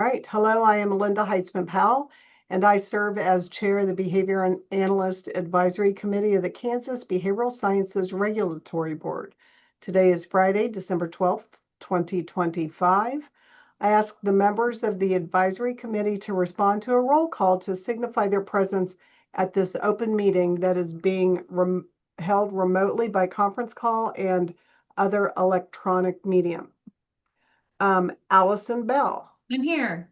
All right. Hello, I am Linda Heitzman-Powell, and I serve as chair of the Behavior and Analyst Advisory Committee of the Kansas Behavioral Sciences Regulatory Board. Today is Friday, December 12th, 2025. I ask the members of the advisory committee to respond to a roll call to signify their presence at this open meeting that is being held remotely by conference call and other electronic medium. Allison Bell. I'm here.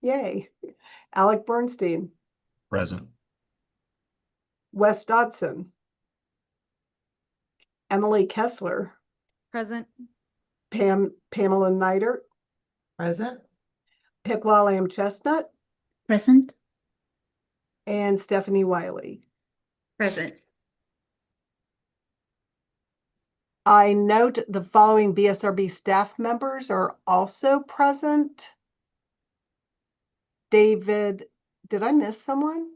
Yay. Alec Bernstein. Present. Wes Dodson. Emily Kessler. Present. Pamela Neidert. Present. Pickwa Lamb Chestnut. Present. And Stephanie Wiley. Present. I note the following BSRB staff members are also present. David, did I miss someone?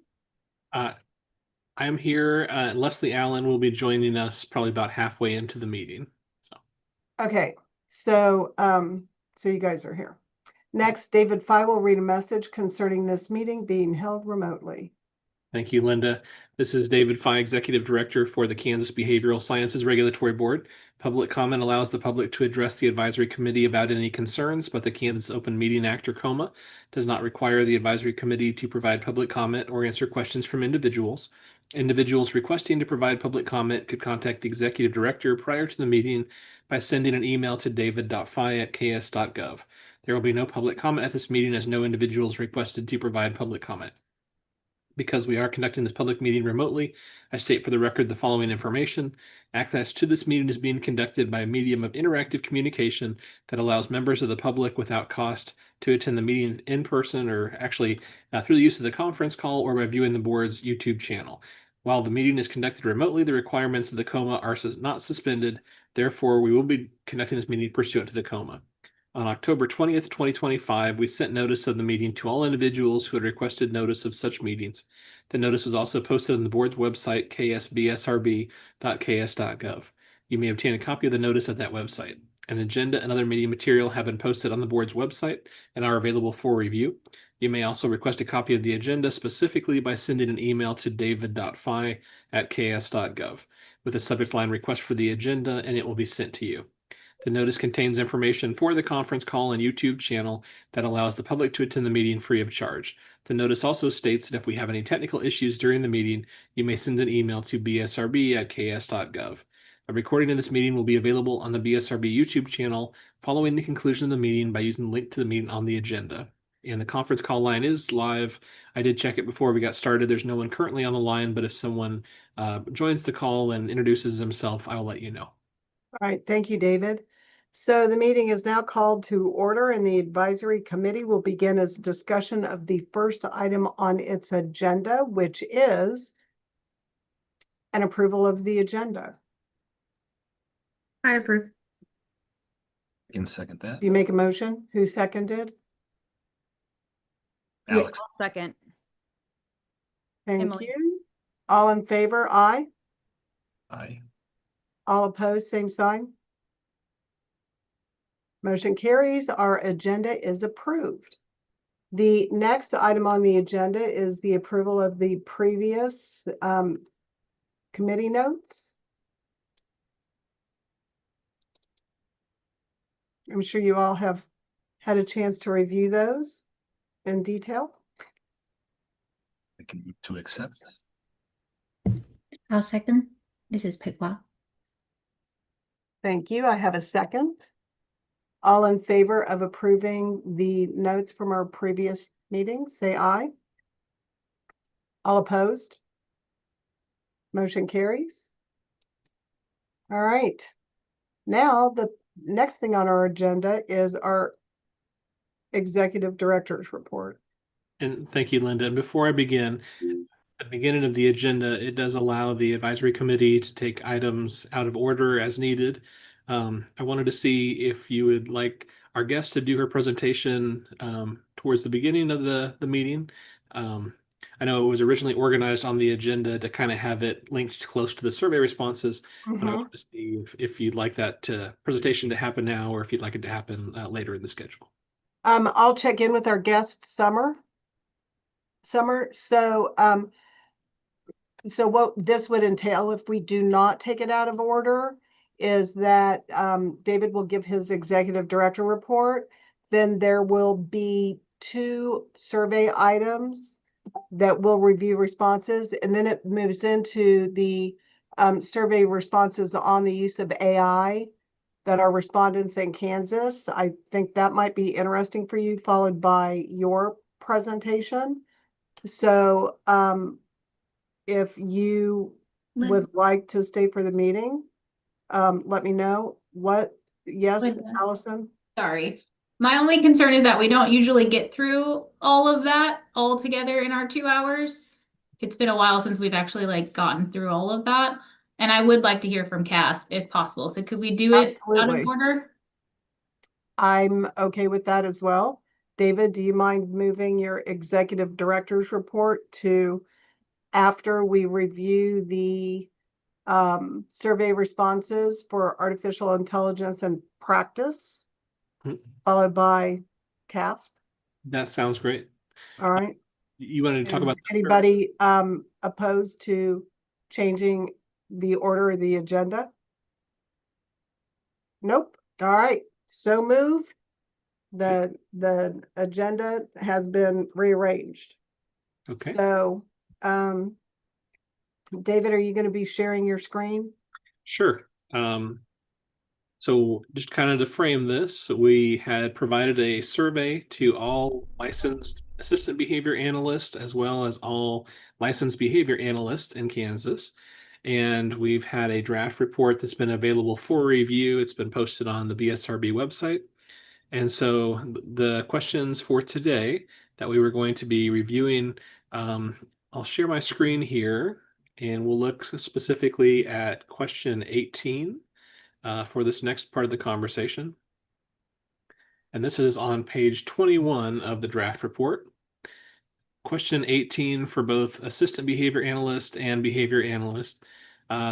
I'm here. Leslie Allen will be joining us probably about halfway into the meeting. Okay, so you guys are here. Next, David Fye will read a message concerning this meeting being held remotely. Thank you, Linda. This is David Fye, Executive Director for the Kansas Behavioral Sciences Regulatory Board. Public comment allows the public to address the advisory committee about any concerns, but the Kansas Open Meeting Act, or KOMA, does not require the advisory committee to provide public comment or answer questions from individuals. Individuals requesting to provide public comment could contact the Executive Director prior to the meeting by sending an email to david.fye@ks.gov. There will be no public comment at this meeting as no individuals requested to provide public comment. Because we are conducting this public meeting remotely, I state for the record the following information. Access to this meeting is being conducted by a medium of interactive communication that allows members of the public without cost to attend the meeting in person or actually through the use of the conference call or by viewing the board's YouTube channel. While the meeting is conducted remotely, the requirements of the KOMA are not suspended. Therefore, we will be conducting this meeting pursuant to the KOMA. On October 20th, 2025, we sent notice of the meeting to all individuals who had requested notice of such meetings. The notice was also posted on the board's website, ksbsrb.ks.gov. You may obtain a copy of the notice at that website. An agenda and other meeting material have been posted on the board's website and are available for review. You may also request a copy of the agenda specifically by sending an email to david.fye@ks.gov with the subject line request for the agenda, and it will be sent to you. The notice contains information for the conference call and YouTube channel that allows the public to attend the meeting free of charge. The notice also states that if we have any technical issues during the meeting, you may send an email to bsrb@ks.gov. A recording of this meeting will be available on the BSRB YouTube channel following the conclusion of the meeting by using the link to the meeting on the agenda. And the conference call line is live. I did check it before we got started. There's no one currently on the line, but if someone joins the call and introduces himself, I will let you know. All right, thank you, David. So the meeting is now called to order, and the advisory committee will begin its discussion of the first item on its agenda, which is an approval of the agenda. I approve. I can second that. Do you make a motion? Who seconded? Alex. I'll second. Thank Emily. you. All in favor, aye. Aye. All opposed, same sign. Motion carries. Our agenda is approved. The next item on the agenda is the approval of the previous committee notes. I'm sure you all have had a chance to review those in detail. I can move to accept. I'll second. This is Pickwa. Thank you. I have a second. All in favor of approving the notes from our previous meeting, say aye. All opposed? Motion carries. All right. Now, the next thing on our agenda is our executive director's report. And thank you, Linda. And before I begin, at the beginning of the agenda, it does allow the advisory committee to take items out of order as needed. I wanted to see if you would like our guest to do her presentation towards the beginning of the meeting. I know it was originally organized on the agenda to kind of have it linked close to the survey responses, but I wanted to see if you'd like that presentation to happen now or if you'd like it to happen later in the schedule. I'll check in with our guest, Summer. So what this would entail if we do not take it out of order is that David will give his executive director report. Then there will be 2 survey items that will review responses, and then it moves into the survey responses on the use of AI that our respondents in Kansas. I think that might be interesting for you, followed by your presentation. So if you would like to stay for the meeting, let me know. Yes, Linda. Allison? Sorry. My only concern is that we don't usually get through all of that all together in our 2 hours. It's been a while since we've actually gotten through all of that. And I would like to hear from Cass if possible. So could we do it out Absolutely. of order? I'm okay with that as well. David, do you mind moving your executive director's report to after we review the survey responses for artificial intelligence and practice, followed by CASP? That sounds great. All right. You wanted to talk Is about anybody opposed to changing the order of the agenda? Nope. All right. So moved. The agenda has been rearranged. Okay. So, David, are you going to be sharing your screen? Sure. So just kind of to frame this, we had provided a survey to all licensed assistant behavior analysts as well as all licensed behavior analysts in Kansas. And we've had a draft report that's been available for review. It's been posted on the BSRB website. And so the questions for today that we were going to be reviewing, I'll share my screen here and we'll look specifically at question 18 for this next part of the conversation. And this is on page 21 of the draft report. Question 18 for both assistant behavior analyst and behavior analyst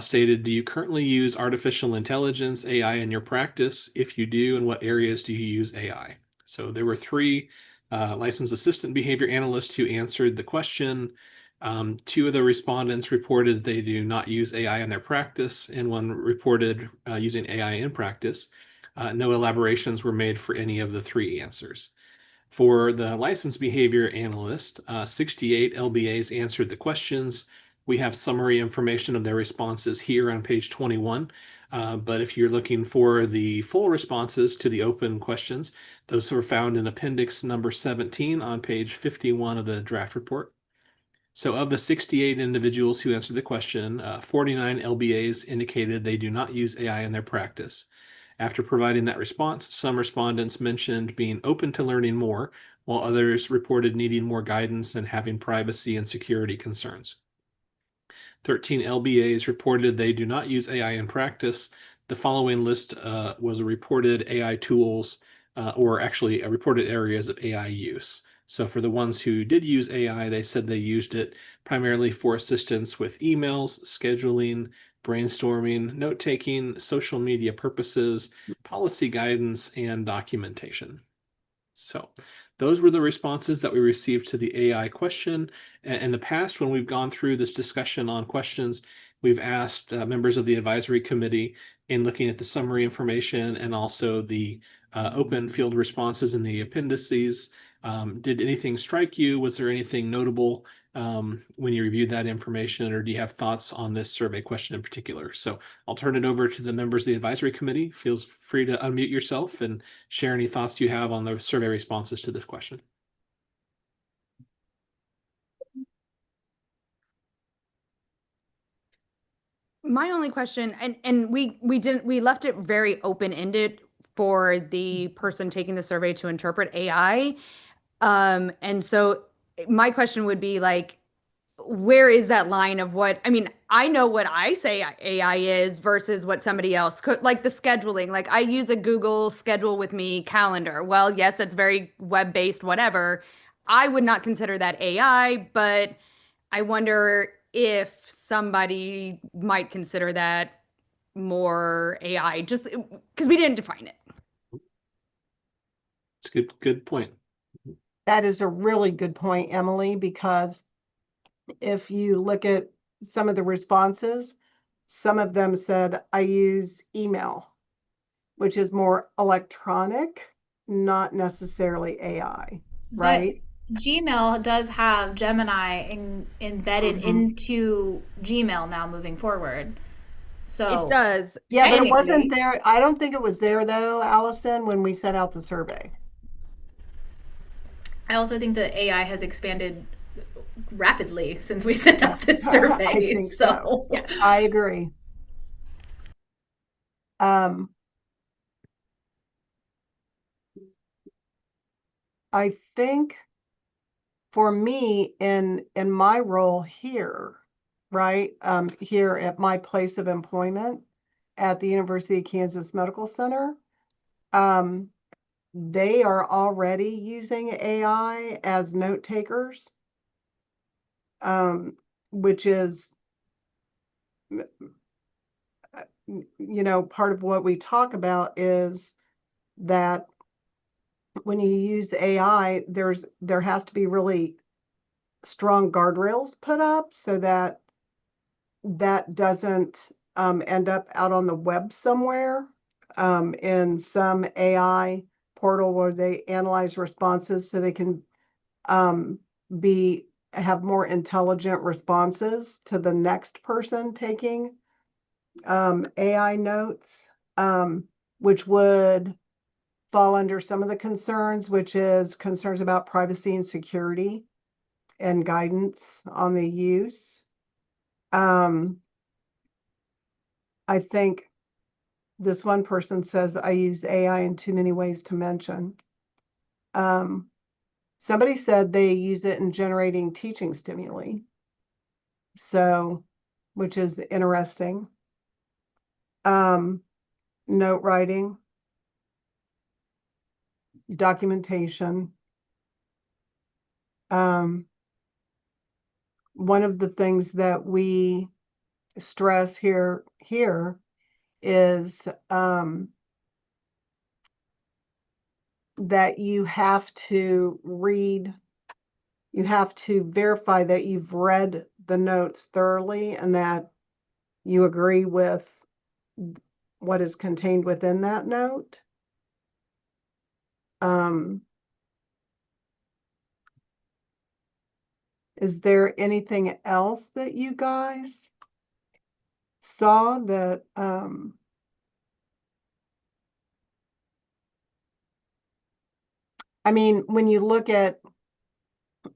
stated, do you currently use artificial intelligence, AI, in your practice? If you do, in what areas do you use AI? So there were 3 licensed assistant behavior analysts who answered the question. 2 of the respondents reported they do not use AI in their practice, and 1 reported using AI in practice. No elaborations were made for any of the 3 answers. For the licensed behavior analyst, 68 LBAs answered the questions. We have summary information of their responses here on page 21. But if you're looking for the full responses to the open questions, those were found in appendix number 17 on page 51 of the draft report. So of the 68 individuals who answered the question, 49 LBAs indicated they do not use AI in their practice. After providing that response, some respondents mentioned being open to learning more, while others reported needing more guidance and having privacy and security concerns. 13 LBAs reported they do not use AI in practice. The following list was reported AI tools, or actually reported areas of AI use. So for the ones who did use AI, they said they used it primarily for assistance with emails, scheduling, brainstorming, note-taking, social media purposes, policy guidance, and documentation. So those were the responses that we received to the AI question. In the past, when we've gone through this discussion on questions, we've asked members of the advisory committee, in looking at the summary information and also the open field responses in the appendices, did anything strike you? Was there anything notable when you reviewed that information, or do you have thoughts on this survey question in particular? So I'll turn it over to the members of the advisory committee. Feel free to unmute yourself and share any thoughts you have on the survey responses to this question. My only question, and we left it very open-ended for the person taking the survey to interpret AI. And so my question would be where is that line of what, I mean, I know what I say AI is versus what somebody else could, like the scheduling. Like I use a Google Schedule with Me calendar. Well, yes, that's very web-based, whatever. I would not consider that AI, but I wonder if somebody might consider that more AI, just because we didn't define it. It's a good point. That is a really good point, Emily, because if you look at some of the responses, some of them said, I use email, which is more electronic, not necessarily AI, right? Gmail does have Gemini embedded into Gmail now moving forward. So It does. Yeah, but it wasn't technically- there. I don't think it was there though, Allison, when we sent out the survey. I also think that AI has expanded rapidly since we sent out this survey. I think so. I agree. I think for me in my role here, right, here at my place of employment at the University of Kansas Medical Center, they are already using AI as note takers, which is, you know, part of what we talk about is that when you use AI, there has to be really strong guardrails put up so that that doesn't end up out on the web somewhere in some AI portal where they analyze responses so they can have more intelligent responses to the next person taking AI notes, which would fall under some of the concerns, which is concerns about privacy and security and guidance on the use. I think this one person says, I use AI in too many ways to mention. Somebody said they use it in generating teaching stimuli. So, which is interesting. Note writing, documentation. One of the things that we stress here is that you have to verify that you've read the notes thoroughly and that you agree with what is contained within that note. Is there anything else that you guys saw that I mean, when you look at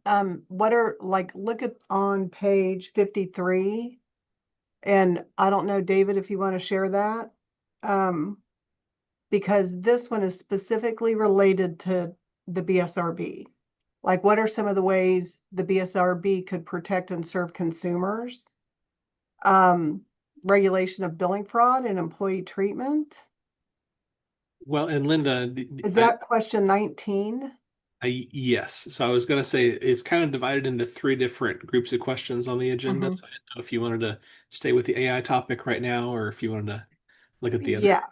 look at on page 53, and I don't know, David, if you want to share that, because this one is specifically related to the BSRB. Like, what are some of the ways the BSRB could protect and serve consumers? Regulation of billing fraud and employee treatment. Well, and Linda, Is that question 19? yes. So I was going to say it's kind of divided into 3 different groups of questions on the agenda. So I didn't know if you wanted to stay with the AI topic right now or if you wanted to look at the other. Yeah.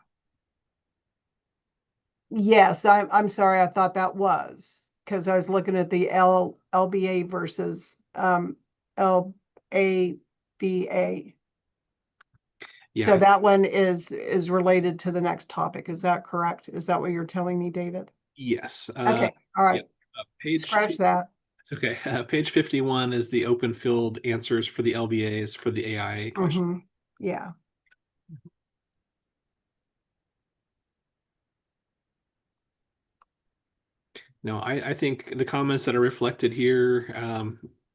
Yes, I'm sorry. I thought that was because I was looking at the LBA versus LABA. Yeah. So that one is related to the next topic. Is that correct? Is that what you're telling me, David? Yes. Okay. All right. Page Scratch that. It's okay. Page 51 is the open field answers for the LBAs for the AI question. Yeah. No, I think the comments that are reflected here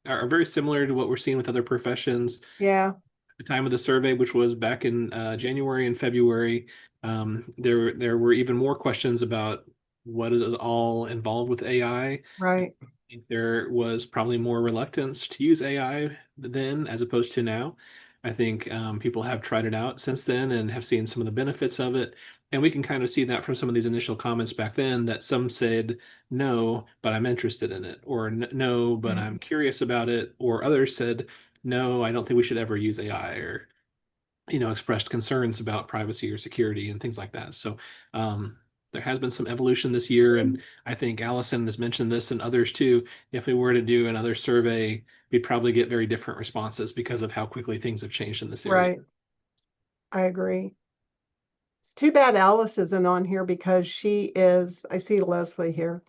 are very similar to what we're seeing with other professions. Yeah. The time of the survey, which was back in January and February, there were even more questions about what is all involved with AI. Right. I think there was probably more reluctance to use AI then as opposed to now. I think people have tried it out since then and have seen some of the benefits of it. And we can kind of see that from some of these initial comments back then that some said, no, but I'm interested in it, or no, but I'm curious about it, or others said, no, I don't think we should ever use AI, or, expressed concerns about privacy or security and things like that. So there has been some evolution this year, and I think Allison has mentioned this and others too. If we were to do another survey, we'd probably get very different responses because of how quickly things have changed in this area. Right. I agree. It's too bad Alice isn't on here because she is, I see Leslie here,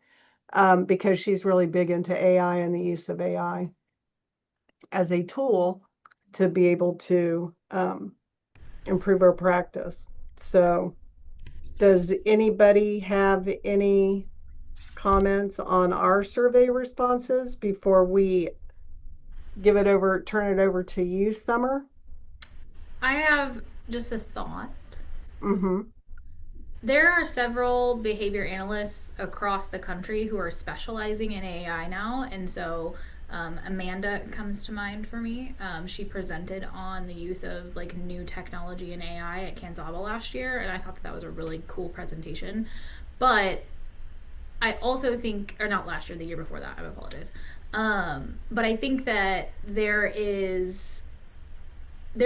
because she's really big into AI and the use of AI as a tool to be able to improve our practice. So does anybody have any comments on our survey responses before we turn it over to you, Summer? I have just a thought. Mm-hmm. There are several behavior analysts across the country who are specializing in AI now, and so Amanda comes to mind for me. She presented on the use of like new technology and AI at Kansaba last year, and I thought that was a really cool presentation. But I also think, or not last year, the year before that, I apologize. But I think that there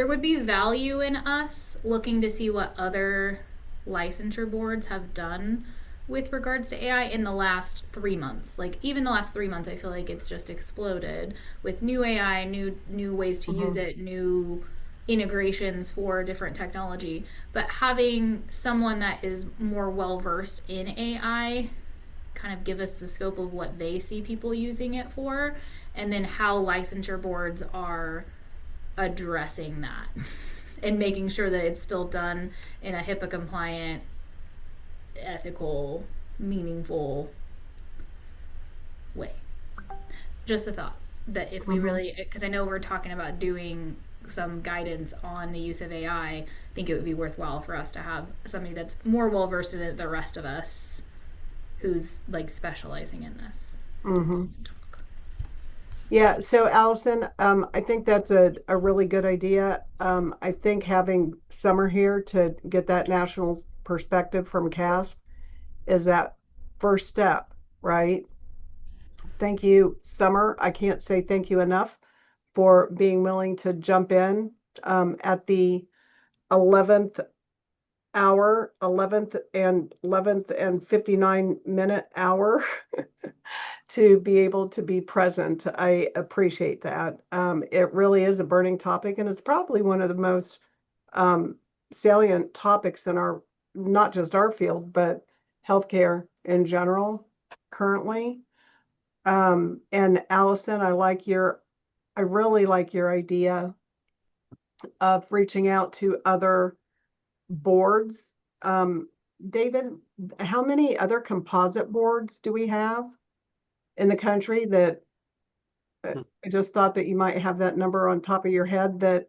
would be value in us looking to see what other licensure boards have done with regards to AI in the last 3 months. Like even the last 3 months, I feel like it's just exploded with new AI, new ways to use it, new integrations for different technology. But having someone that is more well versed in AI kind of give us the scope of what they see people using it for, and then how licensure boards are addressing that and making sure that it's still done in a HIPAA compliant, ethical, meaningful way. Just a thought that if we really, because I know we're talking about doing some guidance on the use of AI, I think it would be worthwhile for us to have somebody that's more well versed in it than the rest of us who's like specializing in this. Mm-hmm. Yeah, so Allison, I think that's a really good idea. I think having Summer here to get that national perspective from CASP is that first step, right? Thank you, Summer. I can't say thank you enough for being willing to jump in at the 11th hour, 11th and 59-minute hour to be able to be present. I appreciate that. It really is a burning topic, and it's probably one of the most salient topics in our, not just our field, but healthcare in general currently. And Allison, I really like your idea of reaching out to other boards. David, how many other composite boards do we have in the country that I just thought that you might have that number on top of your head that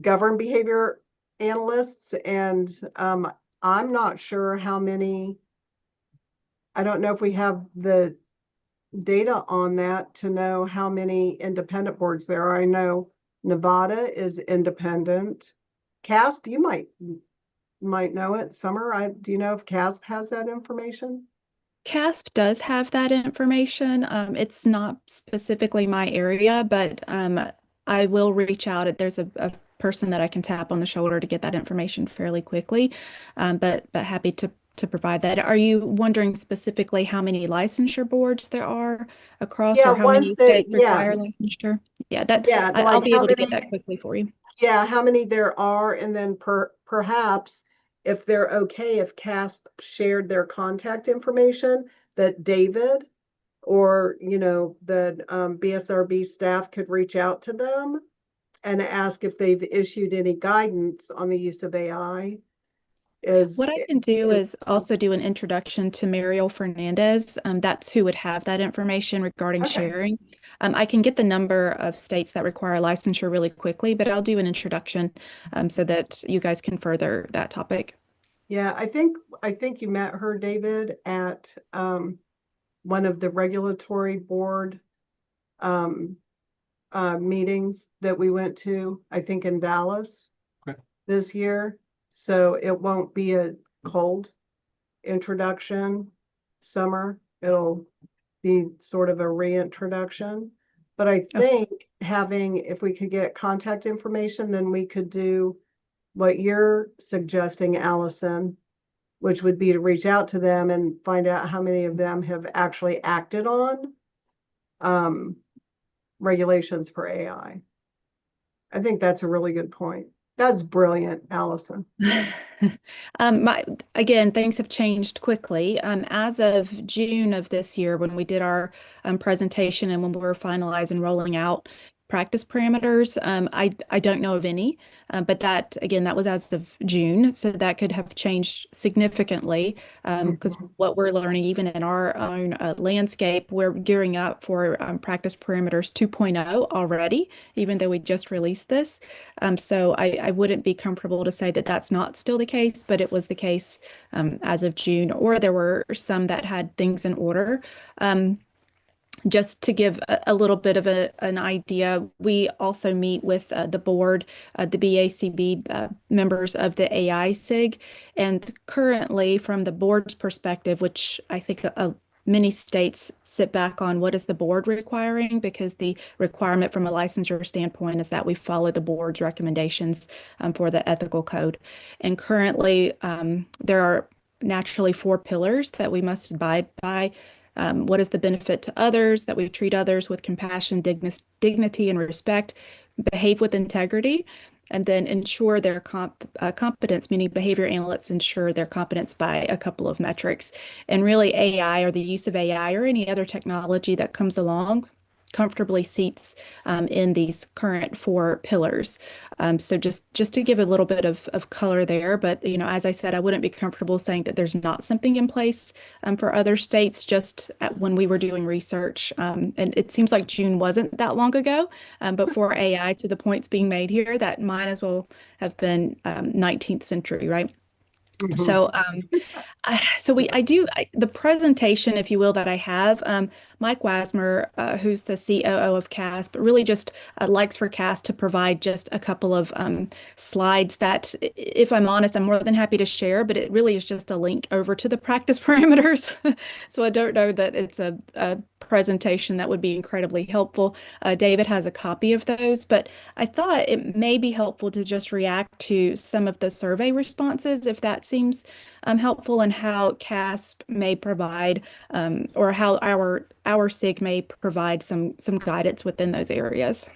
govern behavior analysts? And I'm not sure how many. I don't know if we have the data on that to know how many independent boards there are. I know Nevada is independent. CASP, you might know it. Summer, do you know if CASP has that information? CASP does have that information. It's not specifically my area, but I will reach out. There's a person that I can tap on the shoulder to get that information fairly quickly. But happy to provide that. Are you wondering specifically how many licensure boards there are across, or how many states require licensure? Yeah, I'll be able to get that quickly for you. Yeah, how many there are, and then perhaps if they're okay, if CASP shared their contact information, that David or, the BSRB staff could reach out to them and ask if they've issued any guidance on the use of AI. What I can do is also do an introduction to Mariel Fernandez. That's who would have that information regarding sharing. I can get the number of states that require licensure really quickly, but I'll do an introduction so that you guys can further that topic. Yeah, I think you met her, David, at one of the regulatory board meetings that we went to, I think in Dallas this year. So it won't be a cold introduction, Summer. It'll be sort of a reintroduction. But I think if we could get contact information, then we could do what you're suggesting, Allison, which would be to reach out to them and find out how many of them have actually acted on regulations for AI. I think that's a really good point. That's brilliant, Allison. Again, things have changed quickly. As of June of this year, when we did our presentation and when we were finalizing rolling out practice parameters, I don't know of any, but that again, that was as of June, so that could have changed significantly because what we're learning, even in our own landscape, we're gearing up for practice parameters 2.0 already, even though we just released this. So I wouldn't be comfortable to say that that's not still the case, but it was the case as of June, or there were some that had things in order. Just to give a little bit of an idea, we also meet with the board, the BACB members of the AI SIG, and currently from the board's perspective, which I think many states sit back on what is the board requiring, because the requirement from a licensure standpoint is that we follow the board's recommendations for the ethical code. And currently, there are naturally 4 pillars that we must abide by. What is the benefit to others, that we treat others with compassion, dignity, and respect, behave with integrity, and then ensure their competence, meaning behavior analysts ensure their competence by a couple of metrics. And really AI, or the use of AI, or any other technology that comes along, comfortably seats in these current 4 pillars. So just to give a little bit of color there, but as I said, I wouldn't be comfortable saying that there's not something in place for other states. Just when we were doing research, and it seems like June wasn't that long ago, but for AI, to the points being made here, that might as well have been 19th century, right? So, the presentation, if you will, that I have, Mike Wasmer, who's the COO of CASP, really just likes for CASP to provide just a couple of slides that, if I'm honest, I'm more than happy to share, but it really is just a link over to the practice parameters. So I don't know that it's a presentation that would be incredibly helpful. David has a copy of those, but I thought it may be helpful to just react to some of the survey responses, if that seems helpful, and how CASP may provide, or how our SIG may provide some guidance within those areas.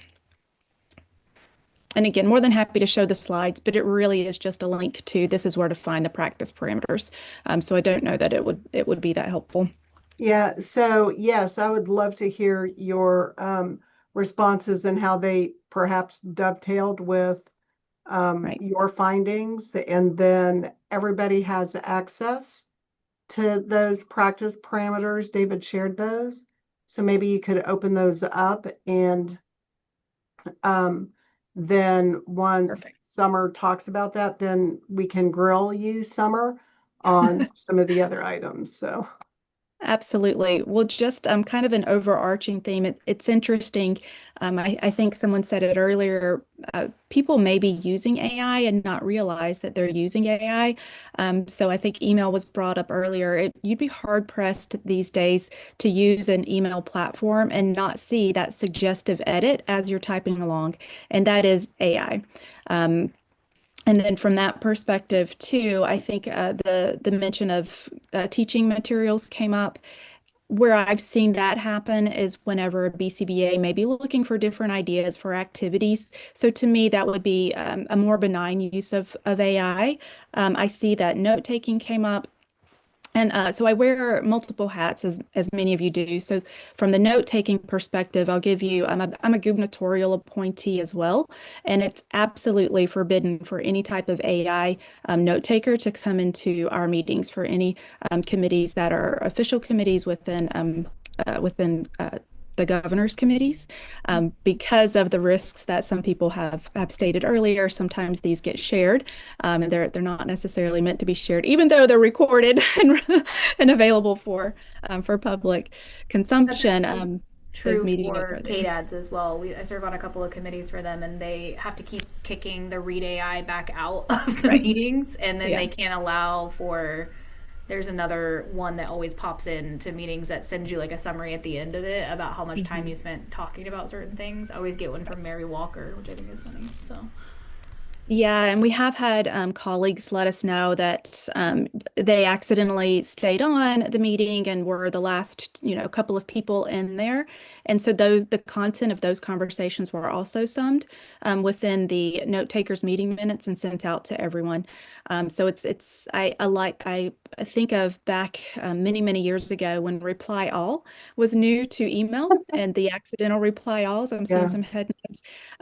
And again, more than happy to show the slides, but it really is just a link to this is where to find the practice parameters. So I don't know that it would be that helpful. Yeah, so yes, I would love to hear your responses and how they perhaps dovetailed with your findings, and then everybody has access to those practice parameters. David shared those, so maybe you could open those up, and then once Perfect. Summer talks about that, then we can grill you, Summer, on some of the other items. So Absolutely. Well, just kind of an overarching theme. It's interesting. I think someone said it earlier. People may be using AI and not realize that they're using AI. So I think email was brought up earlier. You'd be hard pressed these days to use an email platform and not see that suggestive edit as you're typing along, and that is AI. And then from that perspective too, I think the mention of teaching materials came up. Where I've seen that happen is whenever a BCBA may be looking for different ideas for activities. So to me, that would be a more benign use of AI. I see that note-taking came up. And so I wear multiple hats, as many of you do. So from the note-taking perspective, I'll give you, I'm a gubernatorial appointee as well, and it's absolutely forbidden for any type of AI note-taker to come into our meetings for any committees that are official committees within the governor's committees, because of the risks that some people have stated earlier. Sometimes these get shared, and they're not necessarily meant to be shared, even though they're recorded and available for public consumption. True meeting for over there. KDADs as well. I serve on a couple of committees for them, and they have to keep kicking the read AI back out of the Right. meetings, and then Yeah. they can't allow for. There's another one that always pops in to meetings that sends you like a summary at the end of it about how much time you spent talking about certain things. I always get one from Mary Walker, which I think is funny. So Yeah, and we have had colleagues let us know that they accidentally stayed on the meeting and were the last, couple of people in there. And so the content of those conversations were also summed within the note takers meeting minutes and sent out to everyone. So I think of back many, many years ago when reply all was new to email and the accidental reply alls. I'm seeing Yeah. some head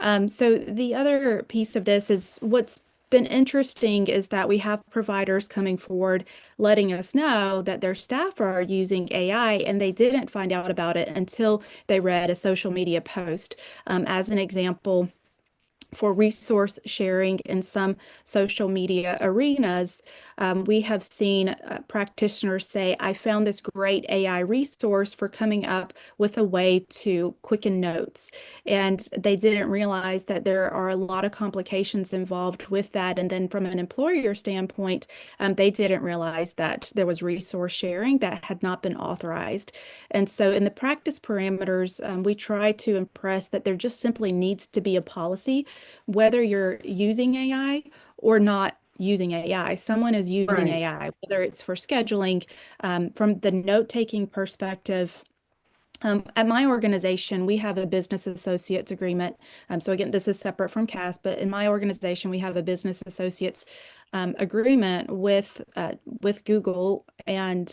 nods. So the other piece of this is what's been interesting is that we have providers coming forward letting us know that their staff are using AI and they didn't find out about it until they read a social media post. As an example, for resource sharing in some social media arenas, we have seen practitioners say, I found this great AI resource for coming up with a way to quicken notes. And they didn't realize that there are a lot of complications involved with that. And then from an employer standpoint, they didn't realize that there was resource sharing that had not been authorized. And so in the practice parameters, we try to impress that there just simply needs to be a policy whether you're using AI or not using AI. Someone is using Right. AI, whether it's for scheduling, from the note-taking perspective. At my organization, we have a business associates agreement. So again, this is separate from CAS, but in my organization, we have a business associates agreement with Google, and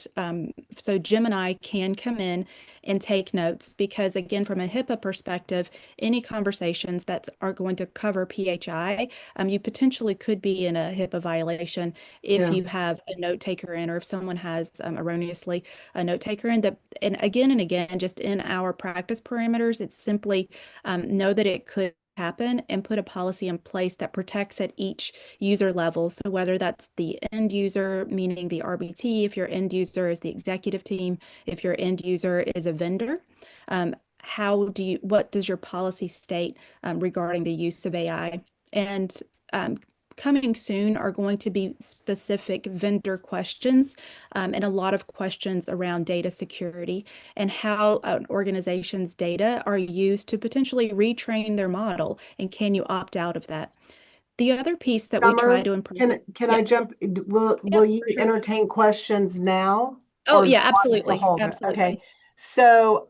so Gemini can come in and take notes because, again, from a HIPAA perspective, any conversations that are going to cover PHI, you potentially could be in a HIPAA violation if Yeah. you have a note taker in, or if someone has erroneously a note taker in. And again, just in our practice parameters, it's simply know that it could happen and put a policy in place that protects at each user level. So whether that's the end user, meaning the RBT, if your end user is the executive team, if your end user is a vendor, what does your policy state regarding the use of AI? And coming soon are going to be specific vendor questions and a lot of questions around data security and how an organization's data are used to potentially retrain their model. And can you opt out of that? The other piece that we try Summer, to improve. can Yeah. I jump? Will Yeah, you for sure. entertain questions now? Oh, Or do yeah, you want us to absolutely. hold it? Okay. Absolutely. So,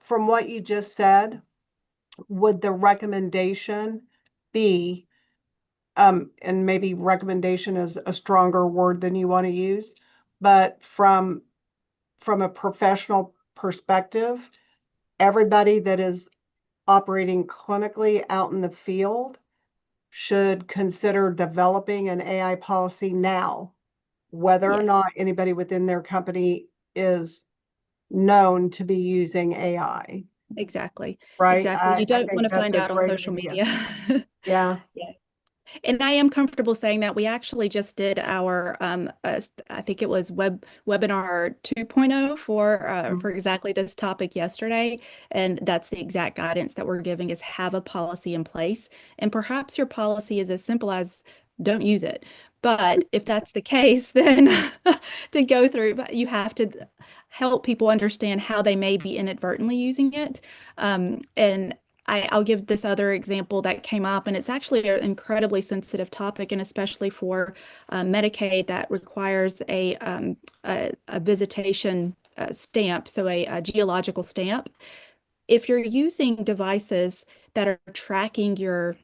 from what you just said, would the recommendation be, and maybe recommendation is a stronger word than you want to use, but from a professional perspective, everybody that is operating clinically out in the field should consider developing an AI policy now, whether or Yes, not anybody within their company is known to be using AI, exactly. right? Exactly. You I don't want think to that's find a out on great social idea. media. Yeah. Yeah. And I am comfortable saying that we actually just did our, I think it was webinar 2.0 for exactly this topic yesterday. And that's the exact guidance that we're giving is have a policy in place. And perhaps your policy is as simple as don't use it. But if that's the case, then to go through, but you have to help people understand how they may be inadvertently using it. And I'll give this other example that came up, and it's actually an incredibly sensitive topic, and especially for Medicaid that requires a visitation stamp, so a geological stamp. If you're using devices that are tracking your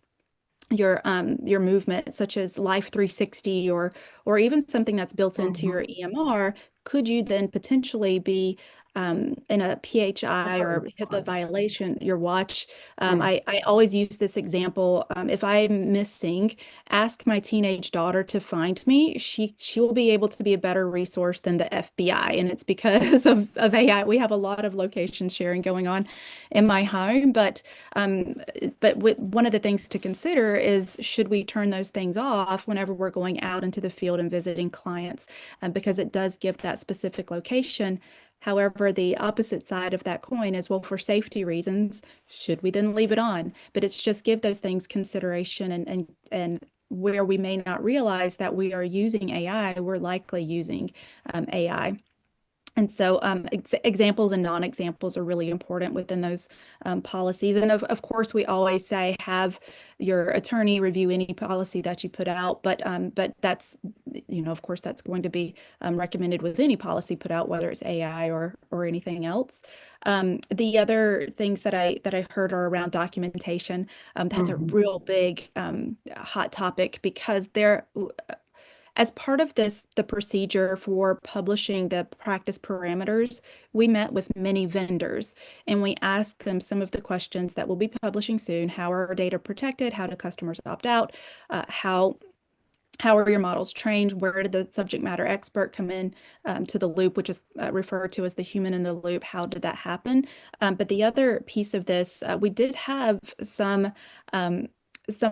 movement, such as Life 360 or even something that's built into your EMR, could you then potentially be in a PHI or HIPAA violation, your watch? I always use this example. If I'm missing, ask my teenage daughter to find me. She will be able to be a better resource than the FBI. And it's because of AI. We have a lot of location sharing going on in my home, but one of the things to consider is should we turn those things off whenever we're going out into the field and visiting clients, because it does give that specific location. However, the opposite side of that coin is, well, for safety reasons, should we then leave it on? But it's just give those things consideration and where we may not realize that we are using AI, we're likely using AI. And so examples and non-examples are really important within those policies. And of course, we always say have your attorney review any policy that you put out, but that's, of course, that's going to be recommended with any policy put out, whether it's AI or anything else. The other things that I heard are around documentation. That's a real big hot topic because as part of this, the procedure for publishing the practice parameters, we met with many vendors and we asked them some of the questions that we'll be publishing soon. How are our data protected? How do customers opt out? How are your models trained? Where did the subject matter expert come in to the loop, which is referred to as the human in the loop? How did that happen? But the other piece of this, we did have some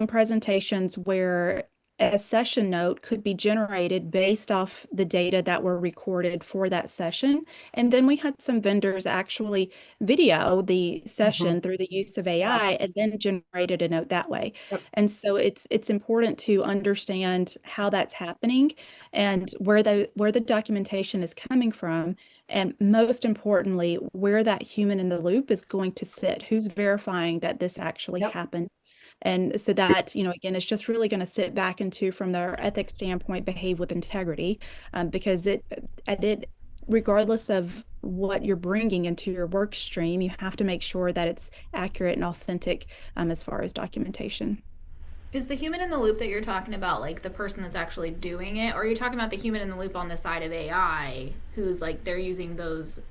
presentations where a session note could be generated based off the data that were recorded for that session. And then we had some vendors actually video the session through the use of AI and then generated a note that way. Yep. And so it's important to understand how that's happening and where the documentation is coming from. And most importantly, where that human in the loop is going to sit, who's verifying that this actually happened. And so that, again, it's just really going to sit back into, from their ethics standpoint, behave with integrity, because regardless of what you're bringing into your work stream, you have to make sure that it's accurate and authentic as far as documentation. Is the human in the loop that you're talking about like the person that's actually doing it, or are you talking about the human in the loop on the side of AI who's like they're using those?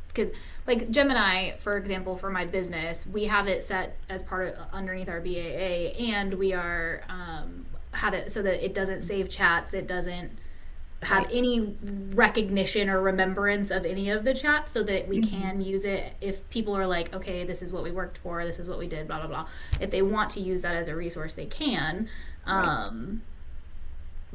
Because like Gemini, for example, for my business, we have it set as part of underneath our BAA, and we are have it so that it doesn't save chats, it doesn't have any recognition or remembrance of any of the chats, so that we can use it if people are like, okay, this is what we worked for, this is what we did, blah blah blah. If they want to use that as a resource, they can.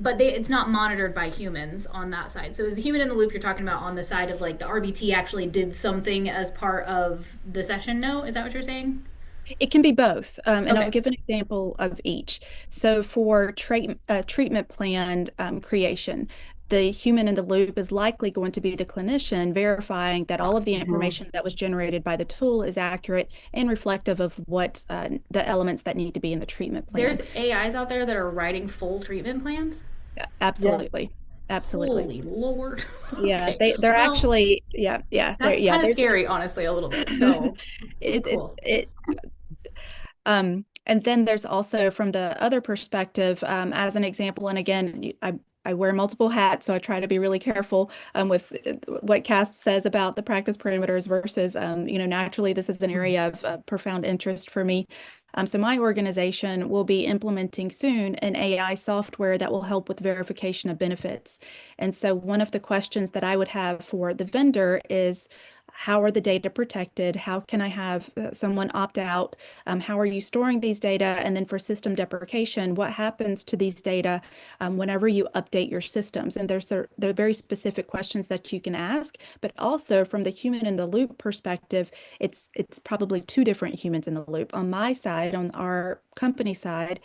But it's not monitored by humans on that side. So is the human in the loop you're talking about on the side of like the RBT actually did something as part of the session note? Is that what you're saying? It can be both. And Okay. I'll give an example of each. So for treatment plan creation, the human in the loop is likely going to be the clinician verifying that all of the information that was generated by the tool is accurate and reflective of what the elements that need to be in the treatment plan. There's AIs out there that are writing full treatment plans? Absolutely. Absolutely. Holy Lord. Yeah, Okay. they're Well, actually, yeah. That's kind of scary, honestly, a little bit. So cool. And then there's also from the other perspective, as an example, and again, I wear multiple hats, so I try to be really careful with what CASP says about the practice parameters versus, naturally, this is an area of profound interest for me. So my organization will be implementing soon an AI software that will help with verification of benefits. And so one of the questions that I would have for the vendor is, how are the data protected? How can I have someone opt out? How are you storing these data? And then for system deprecation, what happens to these data whenever you update your systems? And there are very specific questions that you can ask, but also from the human in the loop perspective, it's probably two different humans in the loop. On my side, on our company side,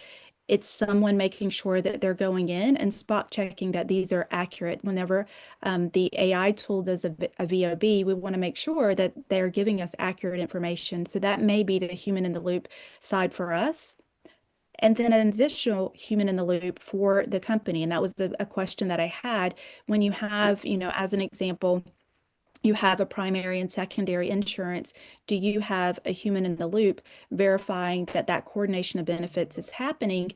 it's someone making sure that they're going in and spot checking that these are accurate. Whenever the AI tool does a VOB, we want to make sure that they're giving us accurate information. So that may be the human in the loop side for us. And then an additional human in the loop for the company. And that was a question that I had when you have, as an example, you have a primary and secondary insurance. Do you have a human in the loop verifying that that coordination of benefits is happening?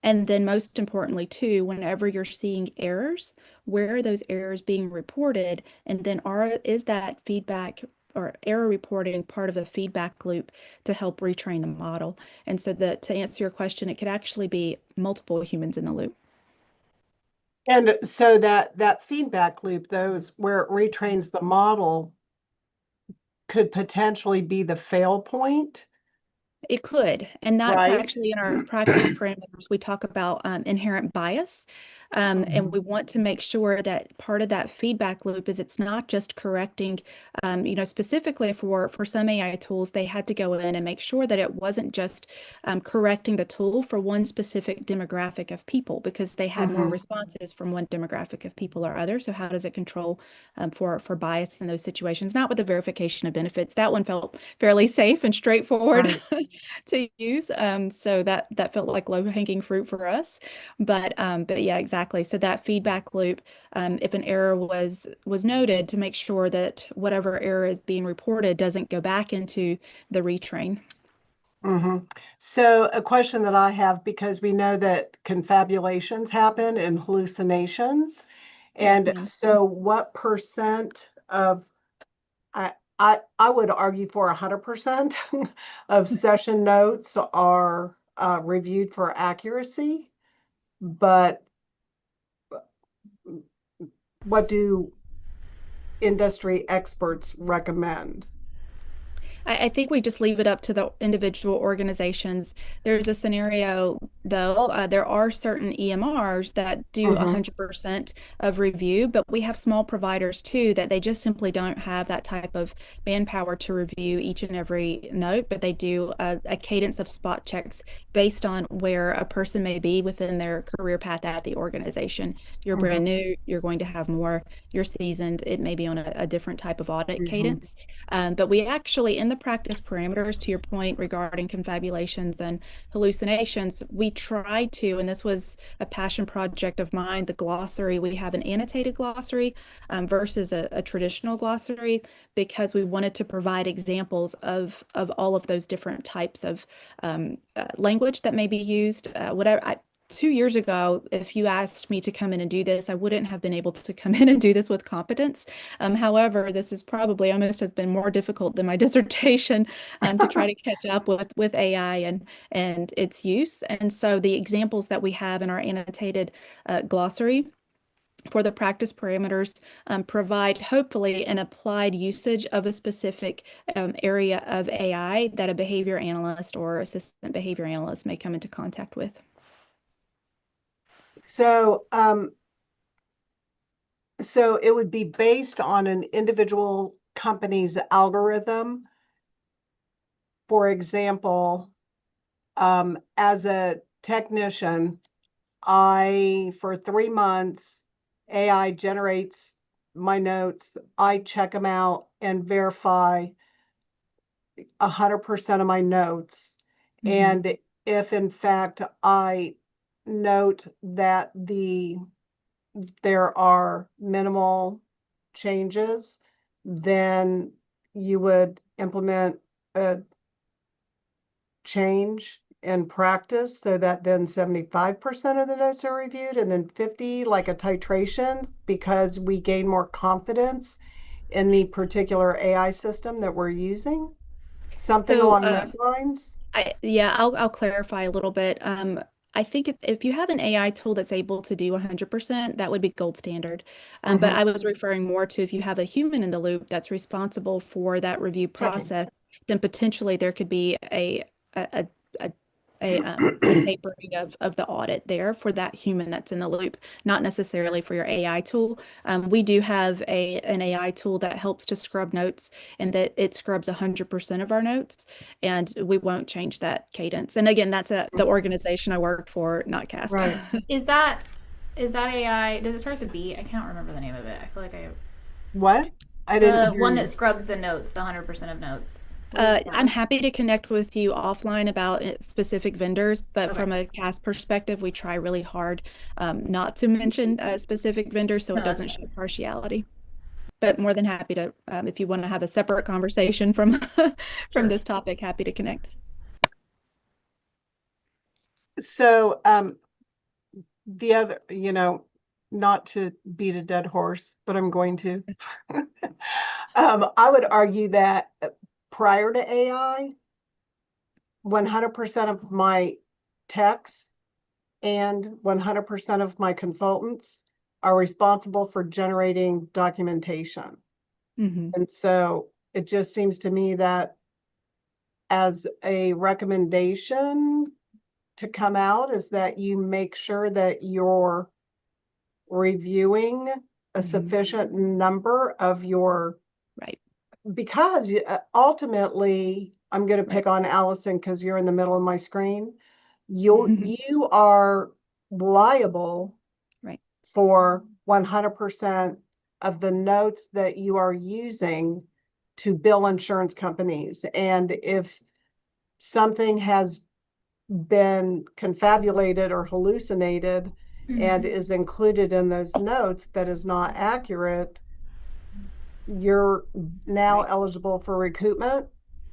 And then most importantly, too, whenever you're seeing errors, where are those errors being reported? And then is that feedback or error reporting part of a feedback loop to help retrain the model? And so to answer your question, it could actually be multiple humans in the loop. And so that feedback loop, those where it retrains the model, could potentially be the fail point It could, and that's Right. actually in our practice parameters. We talk about inherent bias, and we want to make sure that part of that feedback loop is it's not just correcting, specifically for some AI tools, they had to go in and make sure that it wasn't just correcting the tool for one specific demographic of people because they had more responses from one demographic of people or other. So how does it control for bias in those situations? Not with the verification of benefits. That one felt fairly safe and straightforward. Right. To use. So that felt like low-hanging fruit for us. But yeah, exactly. So that feedback loop, if an error was noted, to make sure that whatever error is being reported doesn't go back into the retrain. So a question that I have, because we know that confabulations happen and hallucinations, and ma'am. so what percent of I would argue for 100% of session notes are reviewed for accuracy, but what do industry experts recommend? I think we just leave it up to the individual organizations. There's a scenario, though, there are certain EMRs that do 100% of review, but we have small providers too that they just simply don't have that type of manpower to review each and every note, but they do a cadence of spot checks based on where a person may be within their career path at the organization. You're brand new, you're going to have more, you're seasoned, it may be on a different type of audit cadence. But we actually, in the practice parameters, to your point regarding confabulations and hallucinations, we tried to, and this was a passion project of mine, the glossary. We have an annotated glossary versus a traditional glossary because we wanted to provide examples of all of those different types of language that may be used. 2 years ago, if you asked me to come in and do this, I wouldn't have been able to come in and do this with competence. However, this is probably almost has been more difficult than my dissertation to try to catch up with AI and its use. And so the examples that we have in our annotated glossary for the practice parameters provide hopefully an applied usage of a specific area of AI that a behavior analyst or assistant behavior analyst may come into contact with. So, so it would be based on an individual company's algorithm. For example, as a technician, for 3 months, AI generates my notes. I check them out and verify 100% of my notes. And if in fact I note that there are minimal changes, then you would implement a change in practice so that then 75% of the notes are reviewed and then 50, like a titration, because we gain more confidence in the particular AI system that we're using. Something So, along those lines. I'll clarify a little bit. I think if you have an AI tool that's able to do 100%, that would be gold standard. But I was referring more to if you have a human in the loop that's responsible for that review process, then potentially there could be a tapering of the audit there for that human that's in the loop, not necessarily for your AI tool. We do have an AI tool that helps to scrub notes and that it scrubs 100% of our notes, and we won't change that cadence. And again, that's the organization I work for, not CASP. Right. Is that AI? Does it start with a B? I can't remember the name of it. I feel like What? I didn't the hear one you. that scrubs the notes, the 100% of notes. What is that? I'm happy to connect with you offline about specific vendors, but Okay. from a CASP perspective, we try really hard not to mention specific vendors so No, it that's doesn't okay. show partiality. But more than happy to, if you want to have a separate conversation from Sure. this topic, happy to connect. So, the other, not to beat a dead horse, but I'm going to. I would argue that prior to AI, 100% of my techs and 100% of my consultants are responsible for generating documentation. Mhm. And so it just seems to me that as a recommendation to come out is that you make sure that you're reviewing a sufficient number of your, Right. because ultimately, I'm going to pick on Allison because you're in the middle of my screen. You are liable Right. for 100% of the notes that you are using to bill insurance companies. And if something has been confabulated or hallucinated and is included in those notes that is not accurate, you're now Right. eligible for recoupment.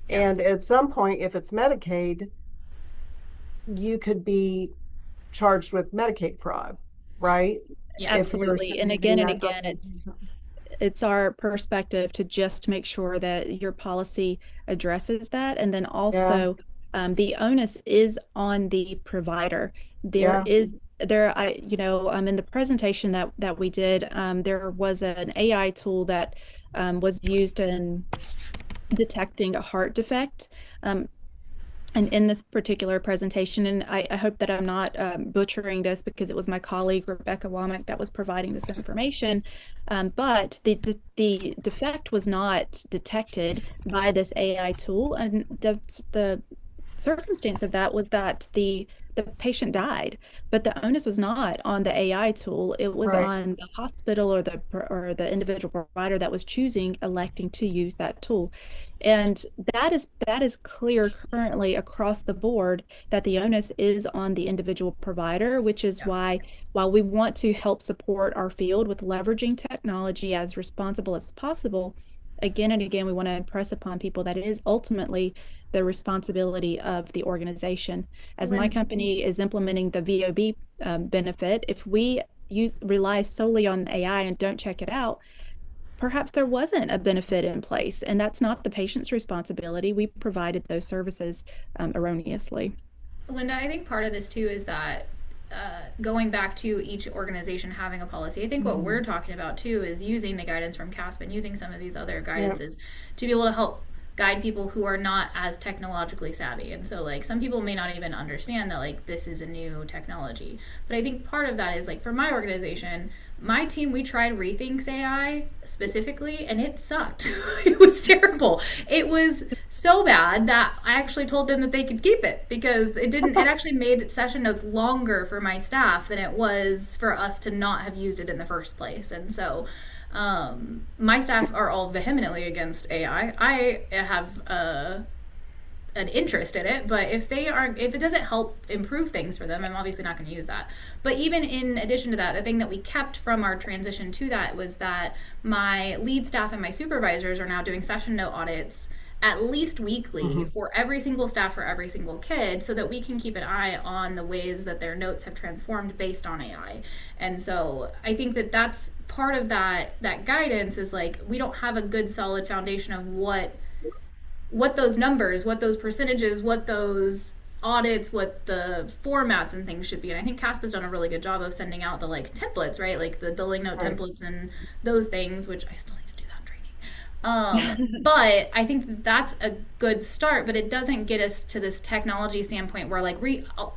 Yeah. And at some point, if it's Medicaid, you could be charged with Medicaid fraud, right? Yeah. If you're Absolutely. And submitting again, that it's our perspective to just make sure that your policy addresses that. And then also, the onus is on the provider. There Yeah. is there I in the presentation that we did, there was an AI tool that was used in detecting a heart defect. And in this particular presentation, and I hope that I'm not butchering this because it was my colleague Rebecca Womack that was providing this information, but the defect was not detected by this AI tool, and the circumstance of that was that the patient died, but the onus was not on the AI tool. It was Right. on the hospital or the individual provider that was electing to use that tool. And that is clear currently across the board that the onus is on the individual provider, which is why, while we want to help support our field with leveraging technology as responsible as possible, again and again, we want to impress upon people that it is ultimately the responsibility of the organization. As my company is implementing the VOB benefit, if we rely solely on AI and don't check it out, perhaps there wasn't a benefit in place, and that's not the patient's responsibility. We provided those services erroneously. Linda, I think part of this too is that going back to each organization having a policy, I think what we're talking about too is using the guidance from CASP and using some of these other guidances to be able to help guide people who are not as technologically savvy. And so like some people may not even understand that like this is a new technology. But I think part of that is like for my organization, my team, we tried Rethinks AI specifically, and it sucked. It was terrible. It was so bad that I actually told them that they could keep it because it actually made session notes longer for my staff than it was for us to not have used it in the first place. And so my staff are all vehemently against AI. I have an interest in it, but if it doesn't help improve things for them, I'm obviously not going to use that. But even in addition to that, the thing that we kept from our transition to that was that my lead staff and my supervisors are now doing session note audits at least weekly for every single staff for every single kid, so that we can keep an eye on the ways that their notes have transformed based on AI. And so I think that that's part of that guidance is like we don't have a good solid foundation of what those numbers, what those percentages, what those audits, what the formats and things should be. And I think CASP has done a really good job of sending out the like templates, right? Like the billing note templates and those things, which I still need to do that training. But I think that's a good start, but it doesn't get us to this technology standpoint where like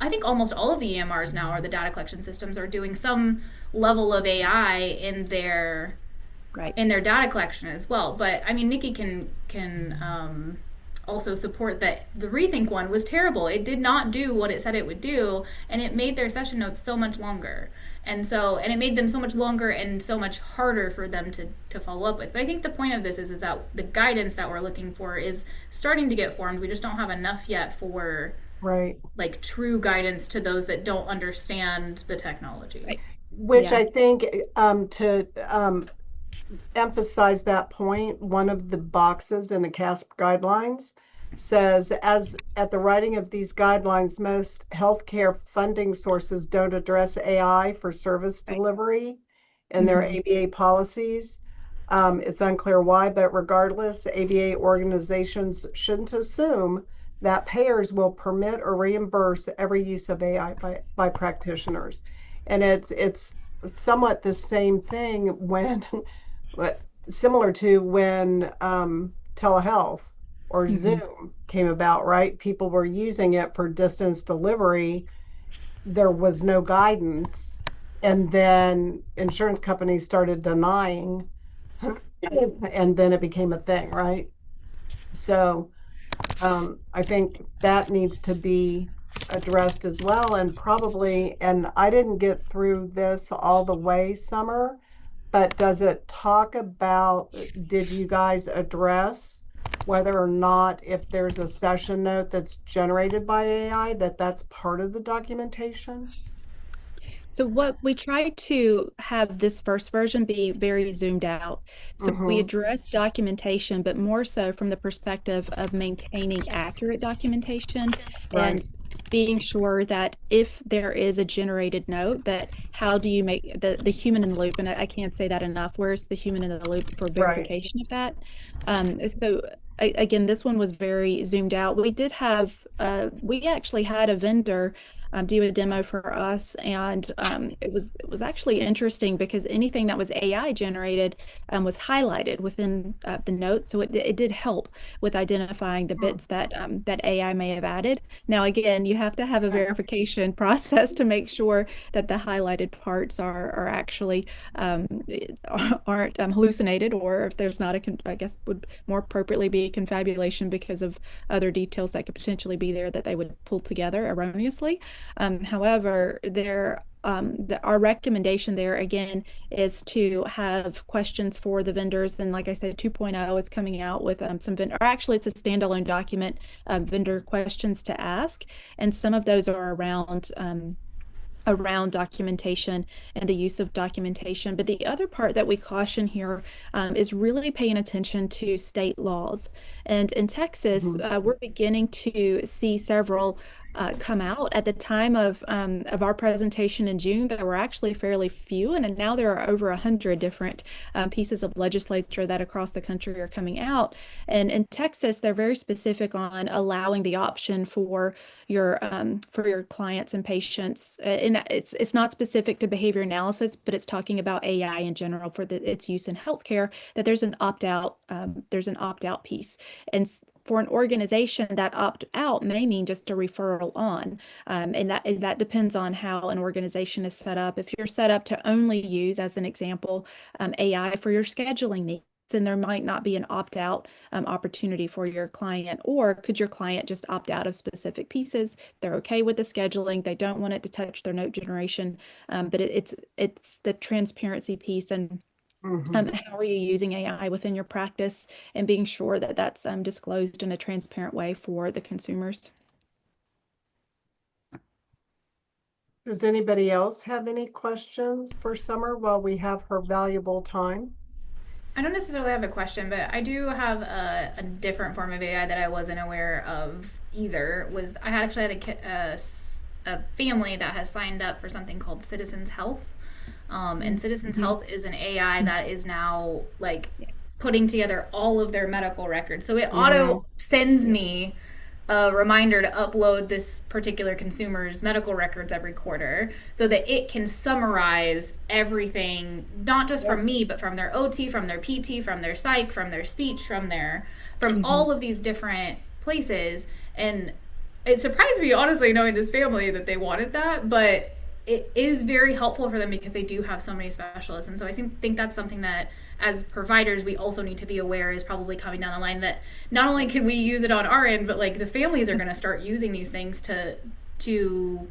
I think almost all of the EMRs now, or the data collection systems, are doing some level of AI in their data collection as well. But I mean, Nikki can also support that the Rethink one was terrible. It did not do what it said it would do, and it made their session notes so much longer. And it made them so much longer and so much harder for them to follow up with. But I think the point of this is that the guidance that we're looking for is starting to get formed. We just don't have enough yet for like true guidance to those that don't understand the technology. Which I think to emphasize that point, one of the boxes in the CASP guidelines says, as at the writing of these guidelines, most healthcare funding sources don't address AI for service delivery in their ABA policies. It's unclear why, but regardless, ABA organizations shouldn't assume that payers will permit or reimburse every use of AI by practitioners. And it's somewhat the same thing when similar to when telehealth or Mhm. Zoom came about, right? People were using it for distance delivery. There was no guidance. And then insurance companies started denying, and then it became a thing, right? So I think that needs to be addressed as well. And probably, and I didn't get through this all the way, Summer, but does it talk about, did you guys address whether or not if there's a session note that's generated by AI, that that's part of the documentation? So what we try to have this first version be very zoomed out. So we address documentation, but more so from the perspective of maintaining accurate documentation Right. and being sure that if there is a generated note, that how do you make the human in the loop? And I can't say that enough. Where's the human in the loop for Right. verification of that? So again, this one was very zoomed out. We did have, we actually had a vendor do a demo for us, and it was actually interesting because anything that was AI generated was highlighted within the notes, so it did help with identifying the bits that that AI may have added. Now, again, you have to have a verification process to make sure that the highlighted parts are actually aren't hallucinated, or if there's not I guess would more appropriately be a confabulation because of other details that could potentially be there that they would pull together erroneously. However, our recommendation there again is to have questions for the vendors. And like I said, 2.0 is coming out with some vendor, or actually it's a standalone document, vendor questions to ask. And some of those are around documentation and the use of documentation. But the other part that we caution here is really paying attention to state laws. And in Texas, we're beginning to see several come out. At the time of our presentation in June, there were actually fairly few, and now there are over 100 different pieces of legislature that across the country are coming out. And in Texas, they're very specific on allowing the option for your clients and patients. And it's not specific to behavior analysis, but it's talking about AI in general for its use in healthcare. That there's an opt-out piece, and for an organization, that opt out may mean just a referral on. And that depends on how an organization is set up. If you're set up to only use, as an example, AI for your scheduling needs, then there might not be an opt-out opportunity for your client. Or could your client just opt out of specific pieces? They're okay with the scheduling. They don't want it to touch their note generation. But it's the transparency piece, and how are you using AI within your practice, and being sure that that's disclosed in a transparent way for the consumers. Does anybody else have any questions for Summer while we have her valuable time? I don't necessarily have a question, but I do have a different form of AI that I wasn't aware of either. I actually had a family that has signed up for something called Citizens Health. And Citizens Health is an AI that is now like putting together all of their medical records. So it auto sends me a reminder to upload this particular consumer's medical records every quarter so that it can summarize everything, not just from me, but from their OT, from their PT, from their psych, from their speech, from all of these different places. And it surprised me, honestly, knowing this family that they wanted that, but it is very helpful for them because they do have so many specialists. And so I think that's something that as providers, we also need to be aware is probably coming down the line, that not only can we use it on our end, but like the families are going to start using these things to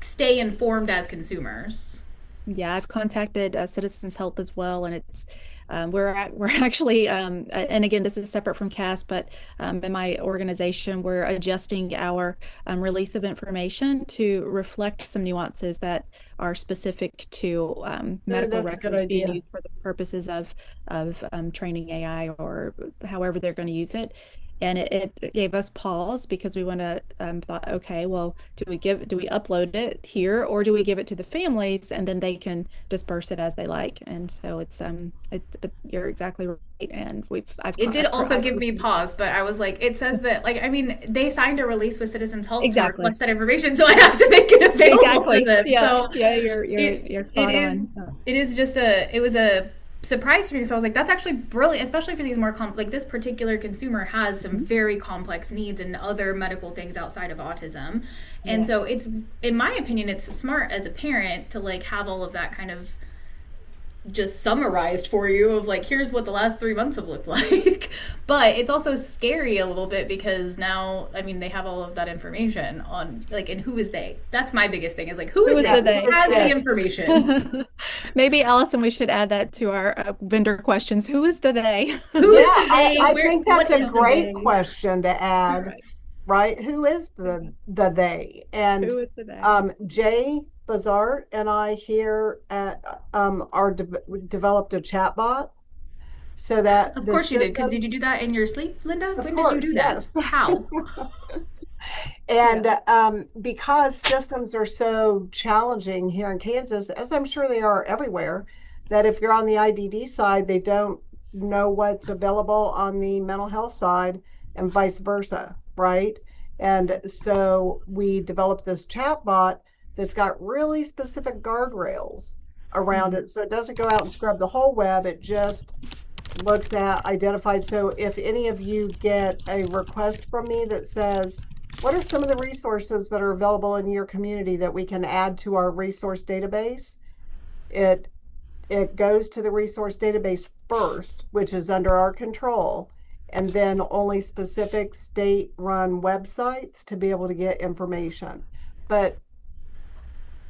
stay informed as consumers. Yeah, I've contacted Citizens Health as well, and it's we're actually and again, this is separate from CAS, but in my organization, we're adjusting our release of information to reflect some nuances that are specific to medical records being used for the purposes of training AI or however they're going to use it. And it gave us pause because we want to thought, okay, well, do we upload it here, or do we give it to the families and then they can disperse it as they like? And so you're exactly right. And it did also give me pause, but I was like, it says that, like, I mean, they signed a release with Citizens Health to request that information, so I have to make it available to them. Yeah, so yeah, you're spot on. It is just it was a surprised me because I was like, that's actually brilliant, especially for these more like this particular consumer has some very complex needs and other medical things outside of autism. And so it's, in my opinion, it's smart as a parent to like have all of that kind of just summarized for you of like, here's what the last 3 months have looked like. But it's also scary a little bit because now, I mean, they have all of that information on like, and who is they? That's my biggest thing is like, who is they? they? Who has the information? Maybe Allison, we should add that to our vendor questions. Who is the they? Who Yeah, is the they? I Where- think that's what is a the great they? question to add, Right. right? Who is the they? And Who is the they? Jay Bazart and I here at developed a chatbot so that Of the course you did, because did you systems- do that in your sleep, Linda? Of When course, did you do that? yes. How? And because systems are so challenging here in Kansas, as I'm sure they are everywhere, that if you're on the IDD side, they don't know what's available on the mental health side and vice versa, right? And so we developed this chatbot that's got really specific guardrails around it. So it doesn't go out and scrub the whole web. It just looks at identified. So if any of you get a request from me that says, what are some of the resources that are available in your community that we can add to our resource database? It goes to the resource database first, which is under our control, and then only specific state-run websites to be able to get information. But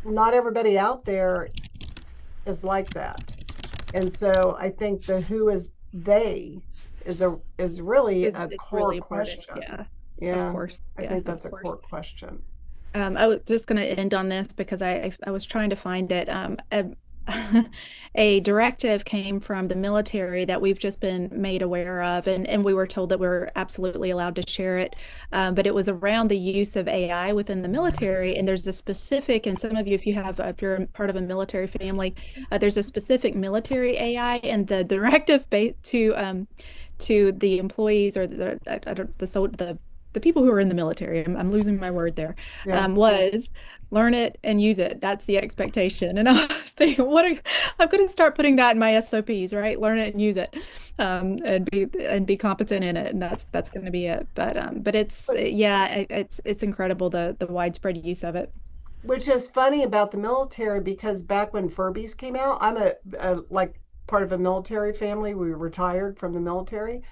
not everybody out there is like that. And so I think the who is they is really It's a really core important. question. Yeah, Yeah, of course. I Yeah, think of that's a course. core question. I was just going to end on this because I was trying to find it. A directive came from the military that we've just been made aware of, and we were told that we're absolutely allowed to share it. But it was around the use of AI within the military, and there's a specific, and some of you, if you're part of a military family, there's a specific military AI, and the directive to the employees or the people who are in the military, I'm losing my word there, Yeah. was learn it and use it. That's the expectation. And I was thinking, I'm going to start putting that in my SOPs, right? Learn it and use it, and be competent in it. And that's going to be it. But it's it's incredible the widespread use of it. Which is funny about the military because back when Furbies came out, I'm a like part of a military family. We were retired from the military.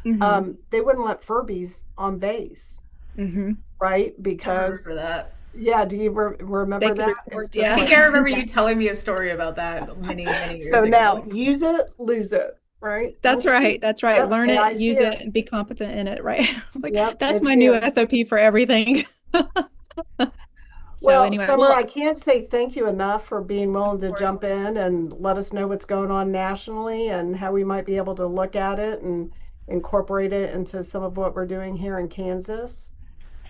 Mhm. They wouldn't let Furbies on base, Mhm. right? I Because remember that. yeah, do you remember They could that? report, It's just yeah. I like- think I remember you telling me a story about that many years So ago. now use it, lose it, right? That's right. That's right. Yep, Learn it, AI's use here. it, and be competent in it, right? Like Yep, that's it's my new here. SOP for everything. So Well, anyway, Summer, I can't say thank you enough for being willing to course. jump in and let us know what's going on nationally and how we might be able to look at it and incorporate it into some of what we're doing here in Kansas.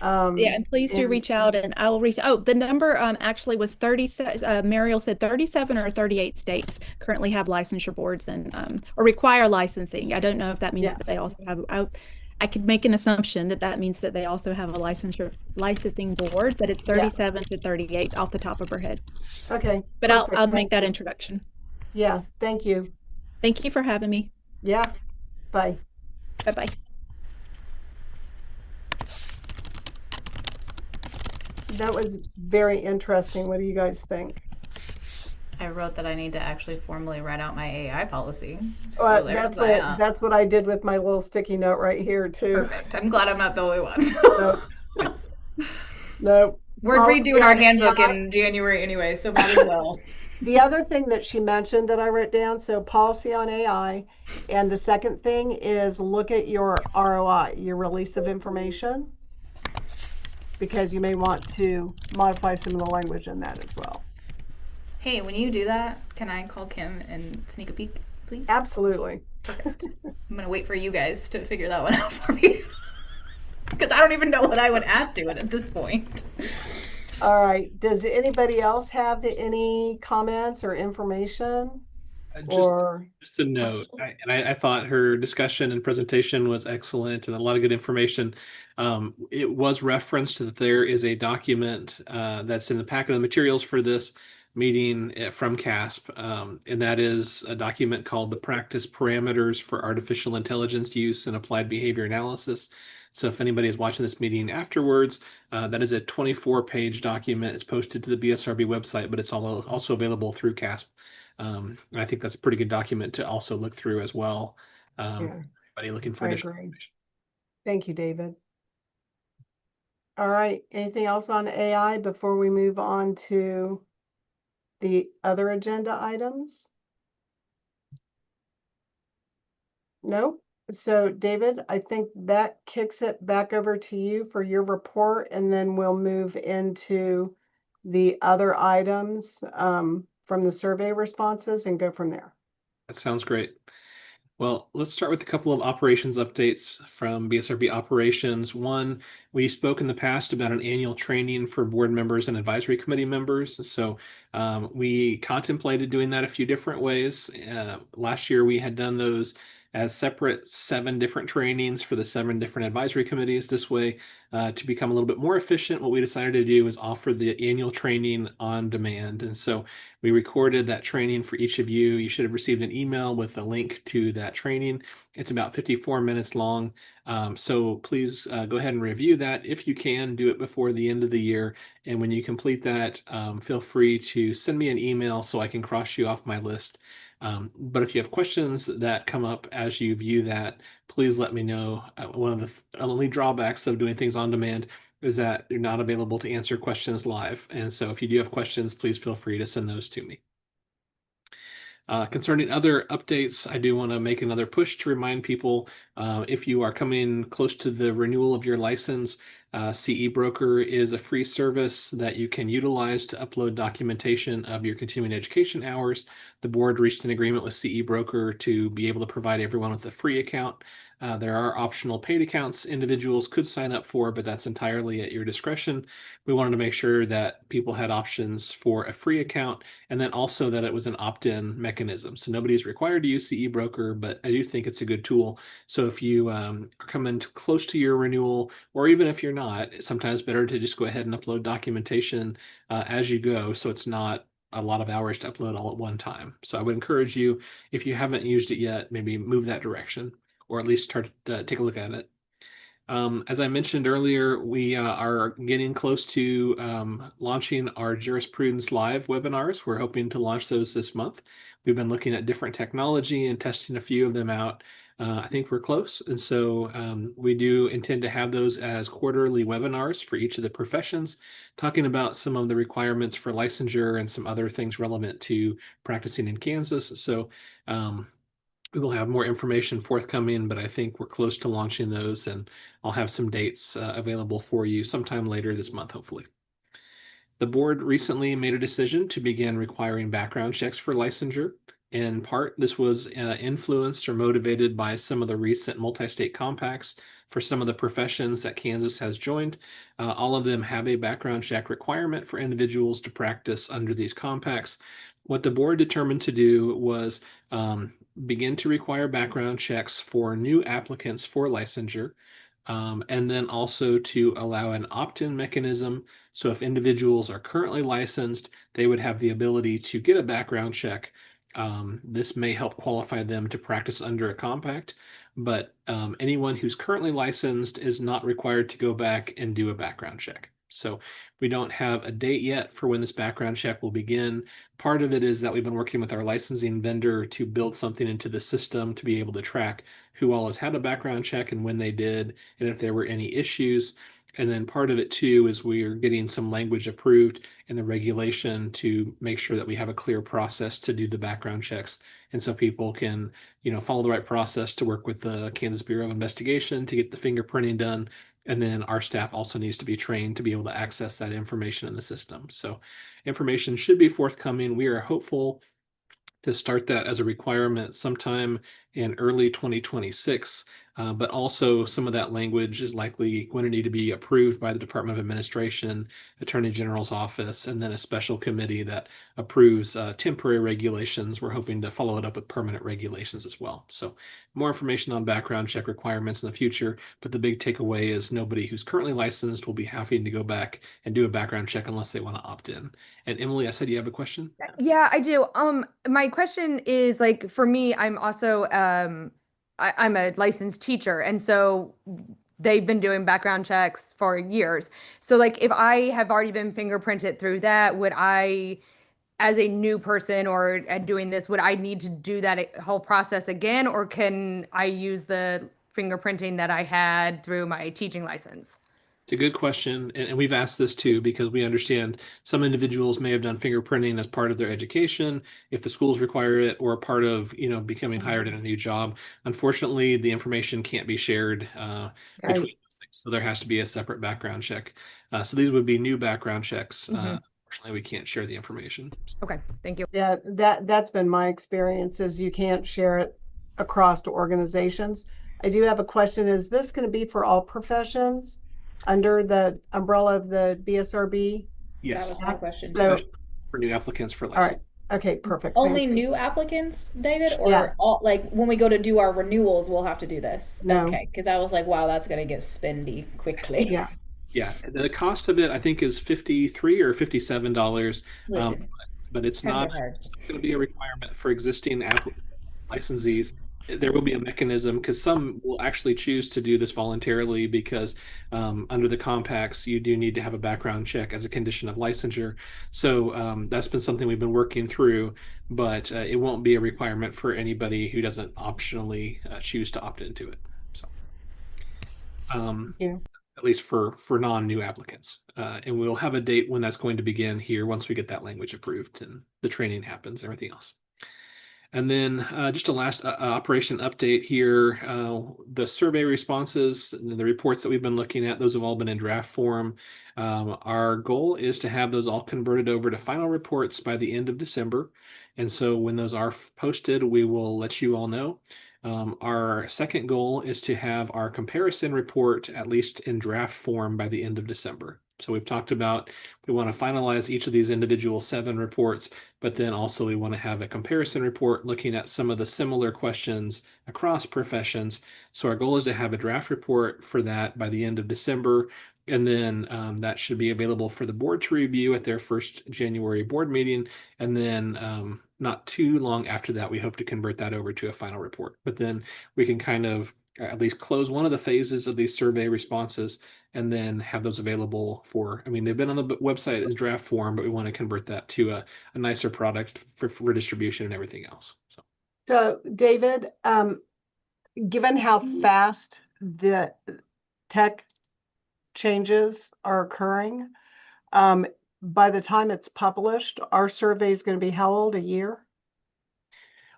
Yeah, and please do reach out, and I will reach. Oh, the number actually was 37. Mariel said 37 or 38 states currently have licensure boards and or require licensing. I don't know if that means that they also have. I could make an assumption that that means that they also have a licensing board, but it's 37 to 38 off the top of her head. Okay. But perfect. I'll make Thank that you. introduction. Yeah, thank you. Thank you for having me. Yeah, bye. Bye bye. That was very interesting. What do you guys think? I wrote that I need to actually formally write out my AI policy. So there's that. That's what I did with my little sticky note right here too. Perfect. I'm glad I'm not the only one. No. We're Policy redoing our on handbook AI. in January anyway, so might as well. The other thing that she mentioned that I wrote down, so policy on AI, and the second thing is look at your ROI, your release of information, because you may want to modify some of the language in that as well. Hey, when you do that, can I call Kim and sneak a peek, please? Absolutely. Perfect. I'm gonna wait for you guys to figure that one out for me. Because I don't even know what I would add to it at this point. All right. Does anybody else have any comments or information? Just a note, I thought her discussion and presentation was excellent and a lot of good information. It was referenced that there is a document that's in the packet of materials for this meeting from CASP, and that is a document called the Practice Parameters for Artificial Intelligence Use and Applied Behavior Analysis. So if anybody is watching this meeting afterwards, that is a 24-page document. It's posted to the BSRB website, but it's also available through CASP. And I think that's a pretty good document to also look through as well. Yeah, Anybody looking for I additional agree. information. Thank you, David. All right, anything else on AI before we move on to the other agenda items? Nope. So David, I think that kicks it back over to you for your report, and then we'll move into the other items from the survey responses and go from there. That sounds great. Well, let's start with a couple of operations updates from BSRB operations. One, we spoke in the past about an annual training for board members and advisory committee members. So we contemplated doing that a few different ways. Last year, we had done those as separate 7 different trainings for the 7 different advisory committees. This way, to become a little bit more efficient, what we decided to do is offer the annual training on demand. And so we recorded that training for each of you. You should have received an email with a link to that training. It's about 54 minutes long. So please go ahead and review that. If you can, do it before the end of the year. And when you complete that, feel free to send me an email so I can cross you off my list. But if you have questions that come up as you view that, please let me know. One of the only drawbacks of doing things on demand is that you're not available to answer questions live. And so if you do have questions, please feel free to send those to me. Concerning other updates, I do want to make another push to remind people if you are coming close to the renewal of your license, CE Broker is a free service that you can utilize to upload documentation of your continuing education hours. The board reached an agreement with CE Broker to be able to provide everyone with a free account. There are optional paid accounts individuals could sign up for, but that's entirely at your discretion. We wanted to make sure that people had options for a free account, and then also that it was an opt-in mechanism. So nobody's required to use CE Broker, but I do think it's a good tool. So if you are coming close to your renewal, or even if you're not, it's sometimes better to just go ahead and upload documentation as you go, so it's not a lot of hours to upload all at one time. So I would encourage you, if you haven't used it yet, maybe move that direction, or at least start to take a look at it. As I mentioned earlier, we are getting close to launching our Jurisprudence Live webinars. We're hoping to launch those this month. We've been looking at different technology and testing a few of them out. I think we're close. And so we do intend to have those as quarterly webinars for each of the professions, talking about some of the requirements for licensure and some other things relevant to practicing in Kansas. So we will have more information forthcoming, but I think we're close to launching those, and I'll have some dates available for you sometime later this month, hopefully. The board recently made a decision to begin requiring background checks for licensure. In part, this was influenced or motivated by some of the recent multi-state compacts for some of the professions that Kansas has joined. All of them have a background check requirement for individuals to practice under these compacts. What the board determined to do was begin to require background checks for new applicants for licensure, and then also to allow an opt-in mechanism. So if individuals are currently licensed, they would have the ability to get a background check. This may help qualify them to practice under a compact, but anyone who's currently licensed is not required to go back and do a background check. So we don't have a date yet for when this background check will begin. Part of it is that we've been working with our licensing vendor to build something into the system to be able to track who all has had a background check and when they did, and if there were any issues. And then part of it too is we're getting some language approved in the regulation to make sure that we have a clear process to do the background checks. And so people can, follow the right process to work with the Kansas Bureau of Investigation to get the fingerprinting done. And then our staff also needs to be trained to be able to access that information in the system. So information should be forthcoming. We are hopeful to start that as a requirement sometime in early 2026. But also some of that language is likely going to need to be approved by the Department of Administration, Attorney General's office, and then a special committee that approves temporary regulations. We're hoping to follow it up with permanent regulations as well. So more information on background check requirements in the future, but the big takeaway is nobody who's currently licensed will be having to go back and do a background check unless they want to opt in. And Emily, I said you have a question? Yeah, I do. My question is like for me, I'm also I'm a licensed teacher, and so they've been doing background checks for years. So like if I have already been fingerprinted through that, would I, as a new person or doing this, would I need to do that whole process again, or can I use the fingerprinting that I had through my teaching license? It's a good question, and we've asked this too because we understand some individuals may have done fingerprinting as part of their education, if the schools require it, or a part of becoming hired in a new job. Unfortunately, the information can't be shared between Right. those things, so there has to be a separate background check. So these would be new background checks. Unfortunately, we can't share the information. Okay, thank you. Yeah, that's been my experience, is you can't share it across to organizations. I do have a question. Is this going to be for all professions under the umbrella of the BSRB? Yes, That was my question. So, for new applicants for all right. license. Okay, perfect. Only Thank you. new applicants, David, or Yeah. all like when we go to do our renewals, we'll have to do this. No. Okay, because I was like, wow, that's gonna get spendy quickly. Yeah. Yeah, the cost of it I think is $53 or $57. Listen, But it's times not are hard. going to be a requirement for existing licensees. There will be a mechanism because some will actually choose to do this voluntarily because under the compacts, you do need to have a background check as a condition of licensure. So that's been something we've been working through, but it won't be a requirement for anybody who doesn't optionally choose to opt into it. So, Yeah. at least for non-new applicants. And we'll have a date when that's going to begin here once we get that language approved and the training happens, everything else. And then just a last operation update here. The survey responses, and the reports that we've been looking at, those have all been in draft form. Our goal is to have those all converted over to final reports by the end of December. And so when those are posted, we will let you all know. Our second goal is to have our comparison report at least in draft form by the end of December. So we've talked about we want to finalize each of these individual 7 reports, but then also we want to have a comparison report looking at some of the similar questions across professions. So our goal is to have a draft report for that by the end of December. And then that should be available for the board to review at their first January board meeting. And then not too long after that, we hope to convert that over to a final report. But then we can kind of at least close one of the phases of these survey responses and then have those available for, I mean, they've been on the website as draft form, but we want to convert that to a nicer product for distribution and everything else. So David, given how fast the tech changes are occurring, by the time it's published, our survey is going to be how old? A year?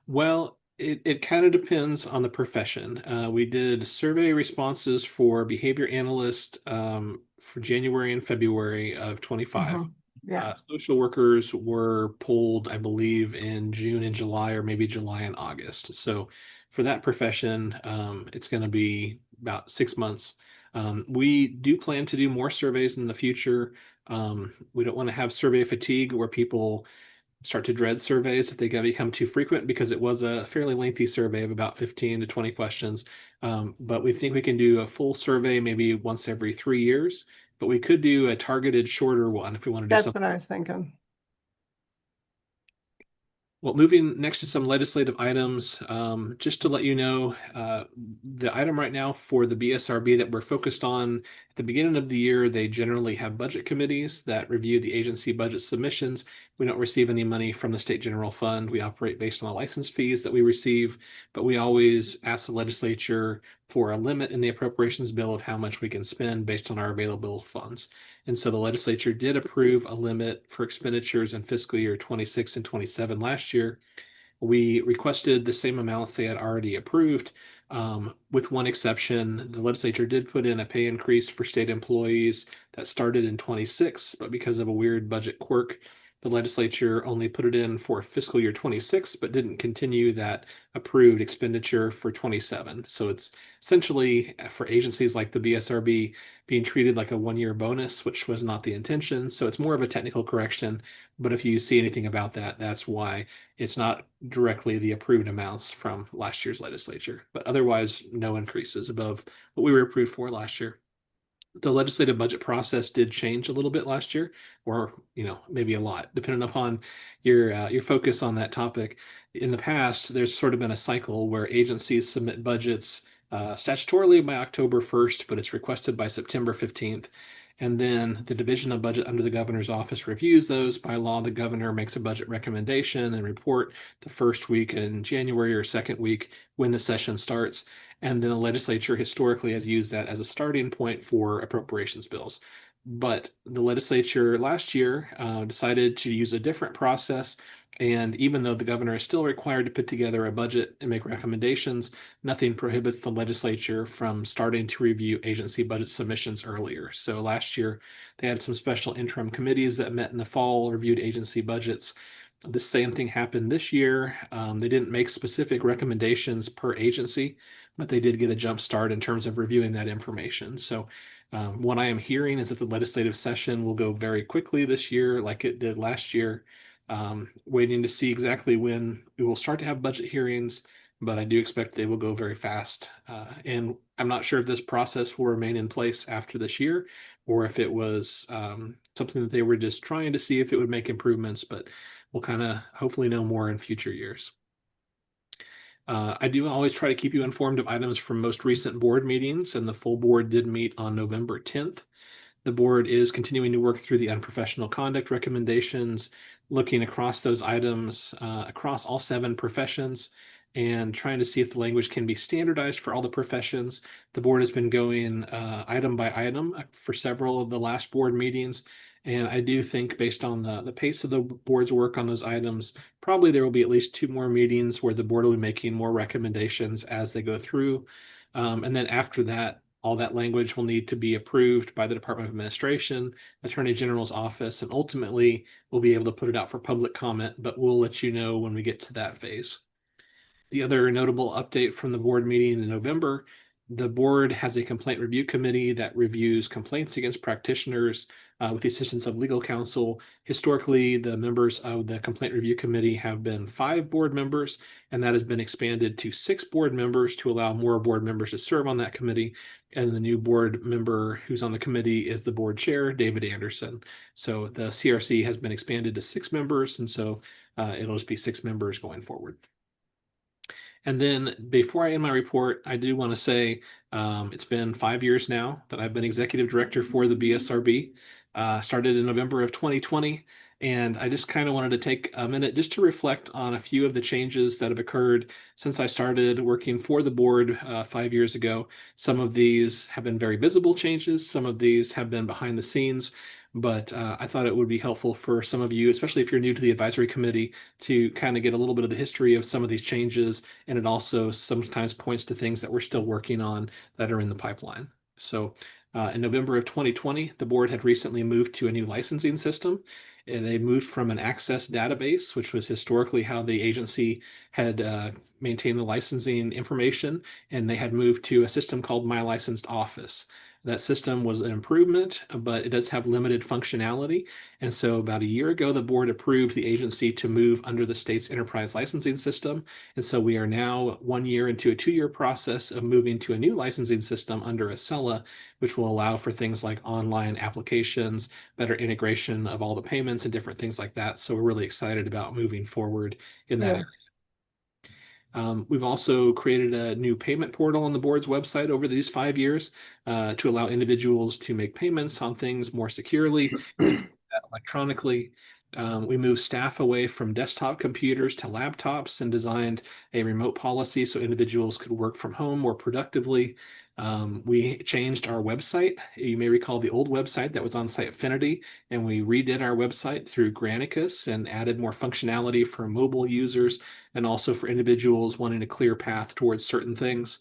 Well, it kind of depends on the profession. We did survey responses for behavior analyst for January and February of 25. Yeah. Social workers were pulled, I believe, in June and July, or maybe July and August. So for that profession, it's going to be about 6 months. We do plan to do more surveys in the future. We don't want to have survey fatigue where people start to dread surveys if they become too frequent, because it was a fairly lengthy survey of about 15 to 20 questions. But we think we can do a full survey maybe once every 3 years, but we could do a targeted shorter one if we want to do That's something. what I was thinking. Well, moving next to some legislative items, just to let you know, the item right now for the BSRB that we're focused on at the beginning of the year, they generally have budget committees that review the agency budget submissions. We don't receive any money from the state general fund. We operate based on the license fees that we receive, but we always ask the legislature for a limit in the appropriations bill of how much we can spend based on our available funds. And so the legislature did approve a limit for expenditures in fiscal year 26 and 27 last year. We requested the same amounts they had already approved, with one exception. The legislature did put in a pay increase for state employees that started in 26, but because of a weird budget quirk, The legislature only put it in for fiscal year 26, but didn't continue that approved expenditure for 27. So it's essentially for agencies like the BSRB being treated like a one-year bonus, which was not the intention. So it's more of a technical correction. But if you see anything about that, that's why it's not directly the approved amounts from last year's legislature. But otherwise, no increases above what we were approved for last year. The legislative budget process did change a little bit last year, or maybe a lot, depending upon your focus on that topic. In the past, there's sort of been a cycle where agencies submit budgets statutorily by October 1st, but it's requested by September 15th. And then the Division of Budget under the governor's office reviews those. By law, the governor makes a budget recommendation and report the first week in January or second week when the session starts. And then the legislature historically has used that as a starting point for appropriations bills. But the legislature last year decided to use a different process. And even though the governor is still required to put together a budget and make recommendations, nothing prohibits the legislature from starting to review agency budget submissions earlier. So last year, they had some special interim committees that met in the fall, reviewed agency budgets. The same thing happened this year. They didn't make specific recommendations per agency, but they did get a jump start in terms of reviewing that information. So what I am hearing is that the legislative session will go very quickly this year, like it did last year. Waiting to see exactly when we will start to have budget hearings, but I do expect they will go very fast. And I'm not sure if this process will remain in place after this year, or if it was something that they were just trying to see if it would make improvements, but we'll kind of hopefully know more in future years. I do always try to keep you informed of items from most recent board meetings, and the full board did meet on November 10th. The board is continuing to work through the unprofessional conduct recommendations, looking across those items across all 7 professions, and trying to see if the language can be standardized for all the professions. The board has been going item by item for several of the last board meetings. And I do think based on the pace of the board's work on those items, probably there will be at least 2 more meetings where the board will be making more recommendations as they go through. And then after that, all that language will need to be approved by the Department of Administration, Attorney General's office, and ultimately we'll be able to put it out for public comment, but we'll let you know when we get to that phase. The other notable update from the board meeting in November, the board has a complaint review committee that reviews complaints against practitioners with the assistance of legal counsel. Historically, the members of the complaint review committee have been 5 board members, and that has been expanded to 6 board members to allow more board members to serve on that committee. And the new board member who's on the committee is the board chair, David Anderson. So the CRC has been expanded to 6 members, and so it'll just be 6 members going forward. And then before I end my report, I do want to say it's been 5 years now that I've been executive director for the BSRB. Started in November of 2020. And I just kind of wanted to take a minute just to reflect on a few of the changes that have occurred since I started working for the board 5 years ago. Some of these have been very visible changes. Some of these have been behind the scenes. But I thought it would be helpful for some of you, especially if you're new to the advisory committee, to kind of get a little bit of the history of some of these changes. And it also sometimes points to things that we're still working on that are in the pipeline. So in November of 2020, the board had recently moved to a new licensing system. And they moved from an access database, which was historically how the agency had maintained the licensing information, and they had moved to a system called My Licensed Office. That system was an improvement, but it does have limited functionality. And so about a year ago, the board approved the agency to move under the state's enterprise licensing system. And so we are now 1 year into a 2-year process of moving to a new licensing system under Acela, which will allow for things like online applications, better integration of all the payments and different things like that. So we're really excited about moving forward in that area. We've also created a new payment portal on the board's website over these 5 years to allow individuals to make payments on things more securely and electronically. We moved staff away from desktop computers to laptops and designed a remote policy so individuals could work from home more productively. We changed our website. You may recall the old website that was on Sitefinity, and we redid our website through Granicus and added more functionality for mobile users and also for individuals wanting a clear path towards certain things.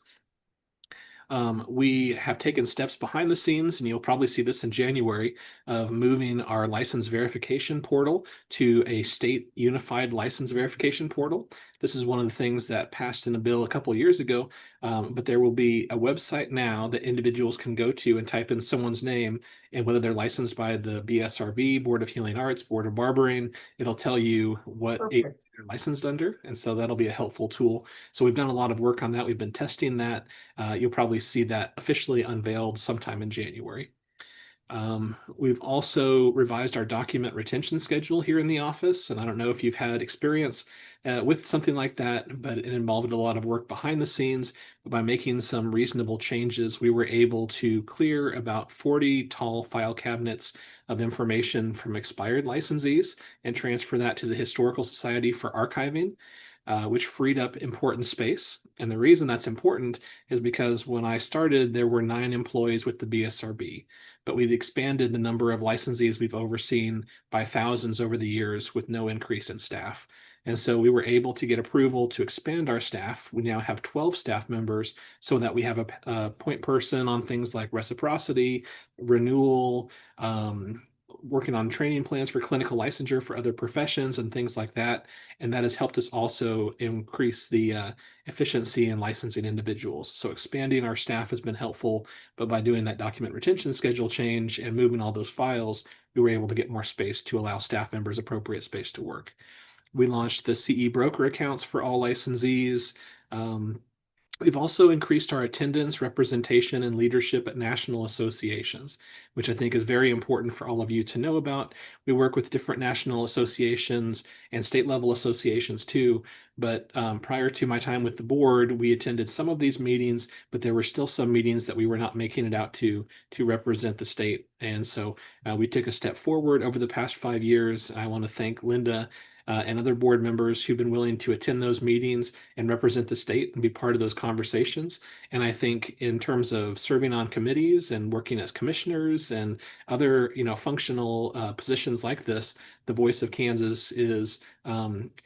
We have taken steps behind the scenes, and you'll probably see this in January, of moving our license verification portal to a state unified license verification portal. This is one of the things that passed in a bill a couple of years ago, but there will be a website now that individuals can go to and type in someone's name, and whether they're licensed by the BSRB, Board of Healing Arts, Board of Barbering, it'll tell you what Perfect. they're licensed under. And so that'll be a helpful tool. So we've done a lot of work on that. We've been testing that. You'll probably see that officially unveiled sometime in January. We've also revised our document retention schedule here in the office, and I don't know if you've had experience with something like that, but it involved a lot of work behind the scenes. By making some reasonable changes, we were able to clear about 40 tall file cabinets of information from expired licensees and transfer that to the Historical Society for archiving, which freed up important space. And the reason that's important is because when I started, there were 9 employees with the BSRB, but we've expanded the number of licensees we've overseen by thousands over the years with no increase in staff. And so we were able to get approval to expand our staff. We now have 12 staff members so that we have a point person on things like reciprocity, renewal, working on training plans for clinical licensure for other professions and things like that. And that has helped us also increase the efficiency in licensing individuals. So expanding our staff has been helpful, but by doing that document retention schedule change and moving all those files, we were able to get more space to allow staff members appropriate space to work. We launched the CE broker accounts for all licensees. We've also increased our attendance, representation, and leadership at national associations, which I think is very important for all of you to know about. We work with different national associations and state level associations too. But prior to my time with the board, we attended some of these meetings, but there were still some meetings that we were not making it out to represent the state. And so we took a step forward over the past 5 years. I want to thank Linda and other board members who've been willing to attend those meetings and represent the state and be part of those conversations. And I think in terms of serving on committees and working as commissioners and other, functional positions like this, the voice of Kansas is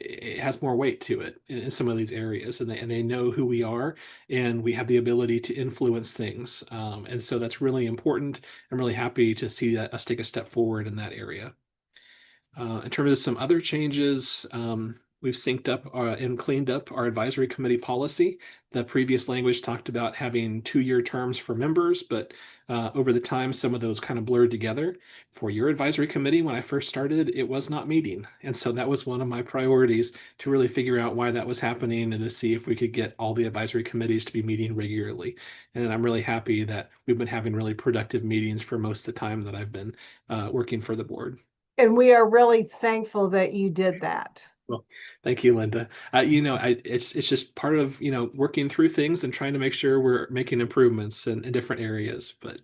it has more weight to it in some of these areas, and they know who we are, and we have the ability to influence things. And so that's really important. I'm really happy to see that us take a step forward in that area. In terms of some other changes, we've synced up and cleaned up our advisory committee policy. The previous language talked about having 2-year terms for members, but over the time, some of those kind of blurred together. For your advisory committee, when I first started, it was not meeting. And so that was one of my priorities, to really figure out why that was happening and to see if we could get all the advisory committees to be meeting regularly. And I'm really happy that we've been having really productive meetings for most of the time that I've been working for the board. And we are really thankful that you did that. Well, thank you, Linda. It's just part of, working through things and trying to make sure we're making improvements in different areas. But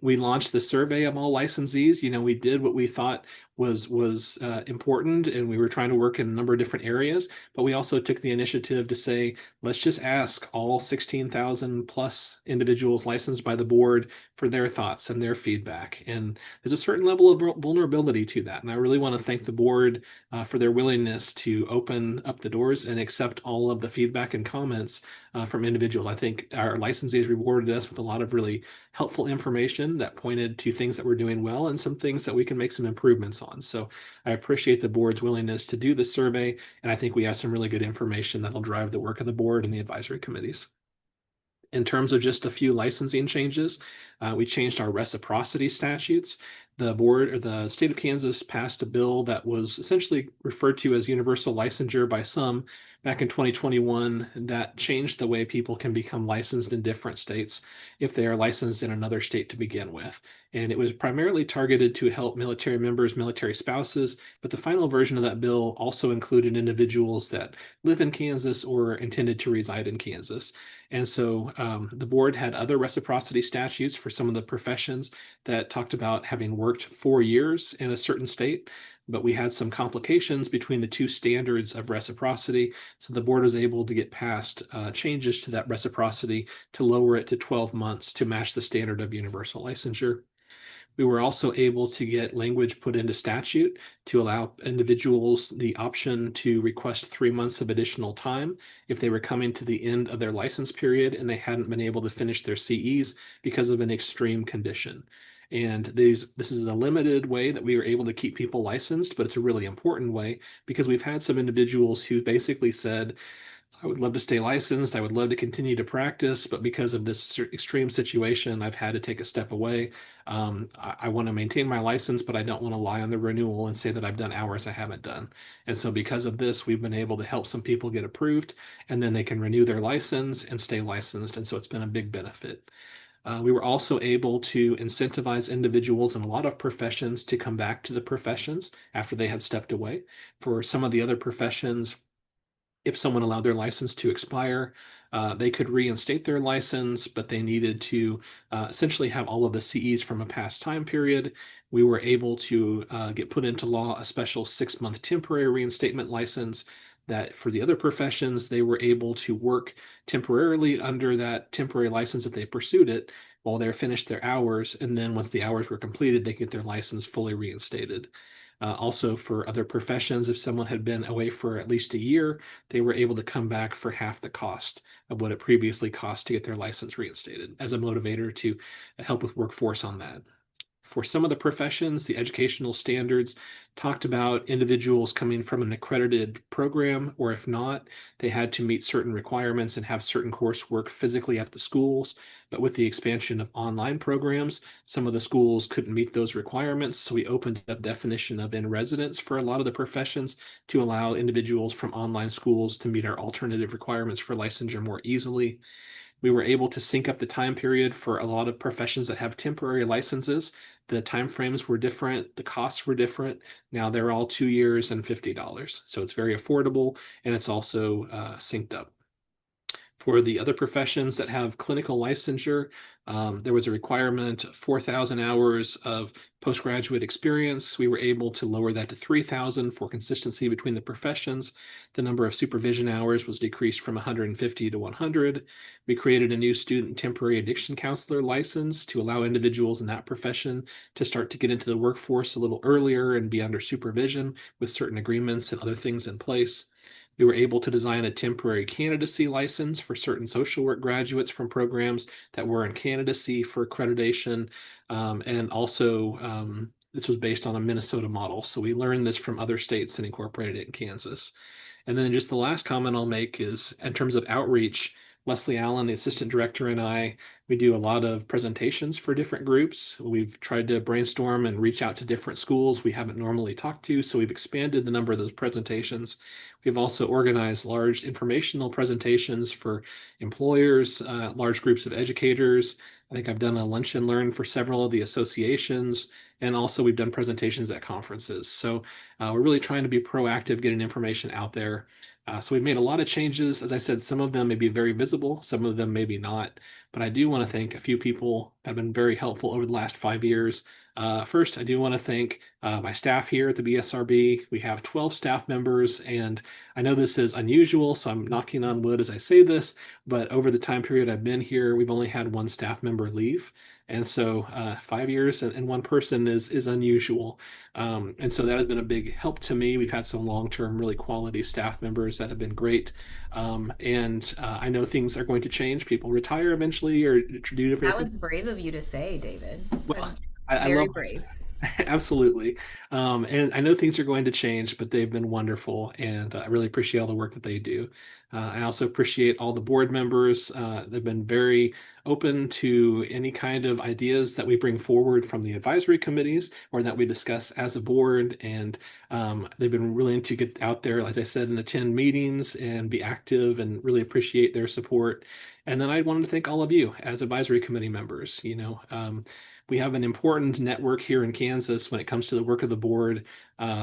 we launched the survey of all licensees. We did what we thought was important, and we were trying to work in a number of different areas. But we also took the initiative to say, let's just ask all 16,000 plus individuals licensed by the board for their thoughts and their feedback. And there's a certain level of vulnerability to that. And I really want to thank the board for their willingness to open up the doors and accept all of the feedback and comments from individuals. I think our licensees rewarded us with a lot of really helpful information that pointed to things that we're doing well and some things that we can make some improvements on. So I appreciate the board's willingness to do the survey, and I think we have some really good information that'll drive the work of the board and the advisory committees. In terms of just a few licensing changes, we changed our reciprocity statutes. The board, or the state of Kansas, passed a bill that was essentially referred to as universal licensure by some back in 2021, that changed the way people can become licensed in different states if they are licensed in another state to begin with. And it was primarily targeted to help military members, military spouses, but the final version of that bill also included individuals that live in Kansas or intended to reside in Kansas. And so the board had other reciprocity statutes for some of the professions that talked about having worked 4 years in a certain state, but we had some complications between the two standards of reciprocity. So the board was able to get past changes to that reciprocity to lower it to 12 months to match the standard of universal licensure. We were also able to get language put into statute to allow individuals the option to request 3 months of additional time if they were coming to the end of their license period and they hadn't been able to finish their CEs because of an extreme condition. And this is a limited way that we were able to keep people licensed, but it's a really important way because we've had some individuals who basically said, I would love to stay licensed. I would love to continue to practice, but because of this extreme situation, I've had to take a step away. I want to maintain my license, but I don't want to lie on the renewal and say that I've done hours I haven't done. And so because of this, we've been able to help some people get approved, and then they can renew their license and stay licensed. And so it's been a big benefit. We were also able to incentivize individuals in a lot of professions to come back to the professions after they had stepped away. For some of the other professions, if someone allowed their license to expire, they could reinstate their license, but they needed to essentially have all of the CEs from a past time period. We were able to get put into law a special 6-month temporary reinstatement license that for the other professions, they were able to work temporarily under that temporary license if they pursued it while they finished their hours. And then once the hours were completed, they get their license fully reinstated. Also for other professions, if someone had been away for at least a year, they were able to come back for half the cost of what it previously cost to get their license reinstated as a motivator to help with workforce on that. For some of the professions, the educational standards talked about individuals coming from an accredited program, or if not, they had to meet certain requirements and have certain coursework physically at the schools. But with the expansion of online programs, some of the schools couldn't meet those requirements. So we opened up definition of in residence for a lot of the professions to allow individuals from online schools to meet our alternative requirements for licensure more easily. We were able to sync up the time period for a lot of professions that have temporary licenses. The timeframes were different, the costs were different. Now they're all 2 years and $50. So it's very affordable, and it's also synced up. For the other professions that have clinical licensure, there was a requirement 4,000 hours of postgraduate experience. We were able to lower that to 3,000 for consistency between the professions. The number of supervision hours was decreased from 150 to 100. We created a new student temporary addiction counselor license to allow individuals in that profession to start to get into the workforce a little earlier and be under supervision with certain agreements and other things in place. We were able to design a temporary candidacy license for certain social work graduates from programs that were in candidacy for accreditation. And also, this was based on a Minnesota model. So we learned this from other states and incorporated it in Kansas. And then just the last comment I'll make is in terms of outreach, Leslie Allen, the assistant director, and I, we do a lot of presentations for different groups. We've tried to brainstorm and reach out to different schools we haven't normally talked to, so we've expanded the number of those presentations. We've also organized large informational presentations for employers, large groups of educators. I think I've done a lunch and learn for several of the associations, and also we've done presentations at conferences. So we're really trying to be proactive, getting information out there. So we've made a lot of changes. As I said, some of them may be very visible, some of them maybe not. But I do want to thank a few people that have been very helpful over the last 5 years. First, I do want to thank my staff here at the BSRB. We have 12 staff members, and I know this is unusual, so I'm knocking on wood as I say this, but over the time period I've been here, we've only had one staff member leave. And so 5 years and one person is unusual. And so that has been a big help to me. We've had some long-term, really quality staff members that have been great. And I know things are going to change. People retire eventually or do different. That was brave of you to say, David. Well, I Very love brave. Absolutely. And I know things are going to change, but they've been wonderful. And I really appreciate all the work that they do. I also appreciate all the board members. They've been very open to any kind of ideas that we bring forward from the advisory committees or that we discuss as a board. And they've been willing to get out there, as I said, and attend meetings and be active and really appreciate their support. And then I wanted to thank all of you as advisory committee members. We have an important network here in Kansas when it comes to the work of the board.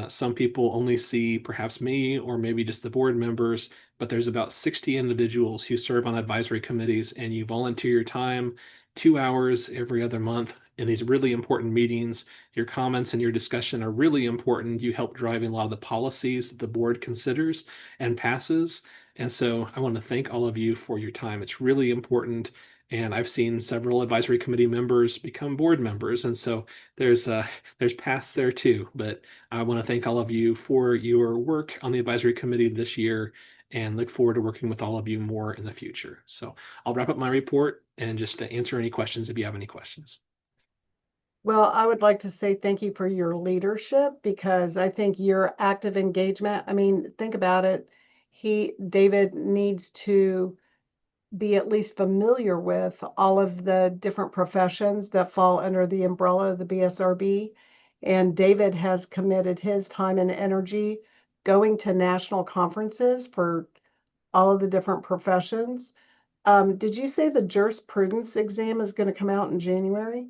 Some people only see perhaps me or maybe just the board members, but there's about 60 individuals who serve on advisory committees, and you volunteer your time 2 hours every other month in these really important meetings. Your comments and your discussion are really important. You help driving a lot of the policies that the board considers and passes. And so I want to thank all of you for your time. It's really important. And I've seen several advisory committee members become board members. And so there's paths there too. But I want to thank all of you for your work on the advisory committee this year and look forward to working with all of you more in the future. So I'll wrap up my report and just to answer any questions if you have any questions. Well, I would like to say thank you for your leadership, because I think your active engagement, I mean, think about it. David needs to be at least familiar with all of the different professions that fall under the umbrella of the BSRB. And David has committed his time and energy going to national conferences for all of the different professions. Did you say the jurisprudence exam is going to come out in January?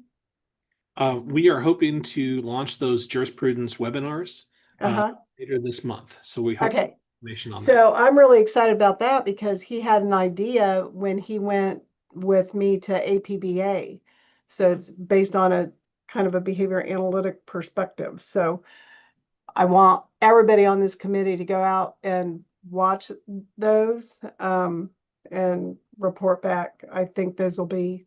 We are hoping to launch those jurisprudence webinars Uh-huh. later this month. So we hope to have Okay. information on that. So I'm really excited about that, because he had an idea when he went with me to APBA. So it's based on a kind of a behavior analytic perspective. So I want everybody on this committee to go out and watch those and report back. I think those will be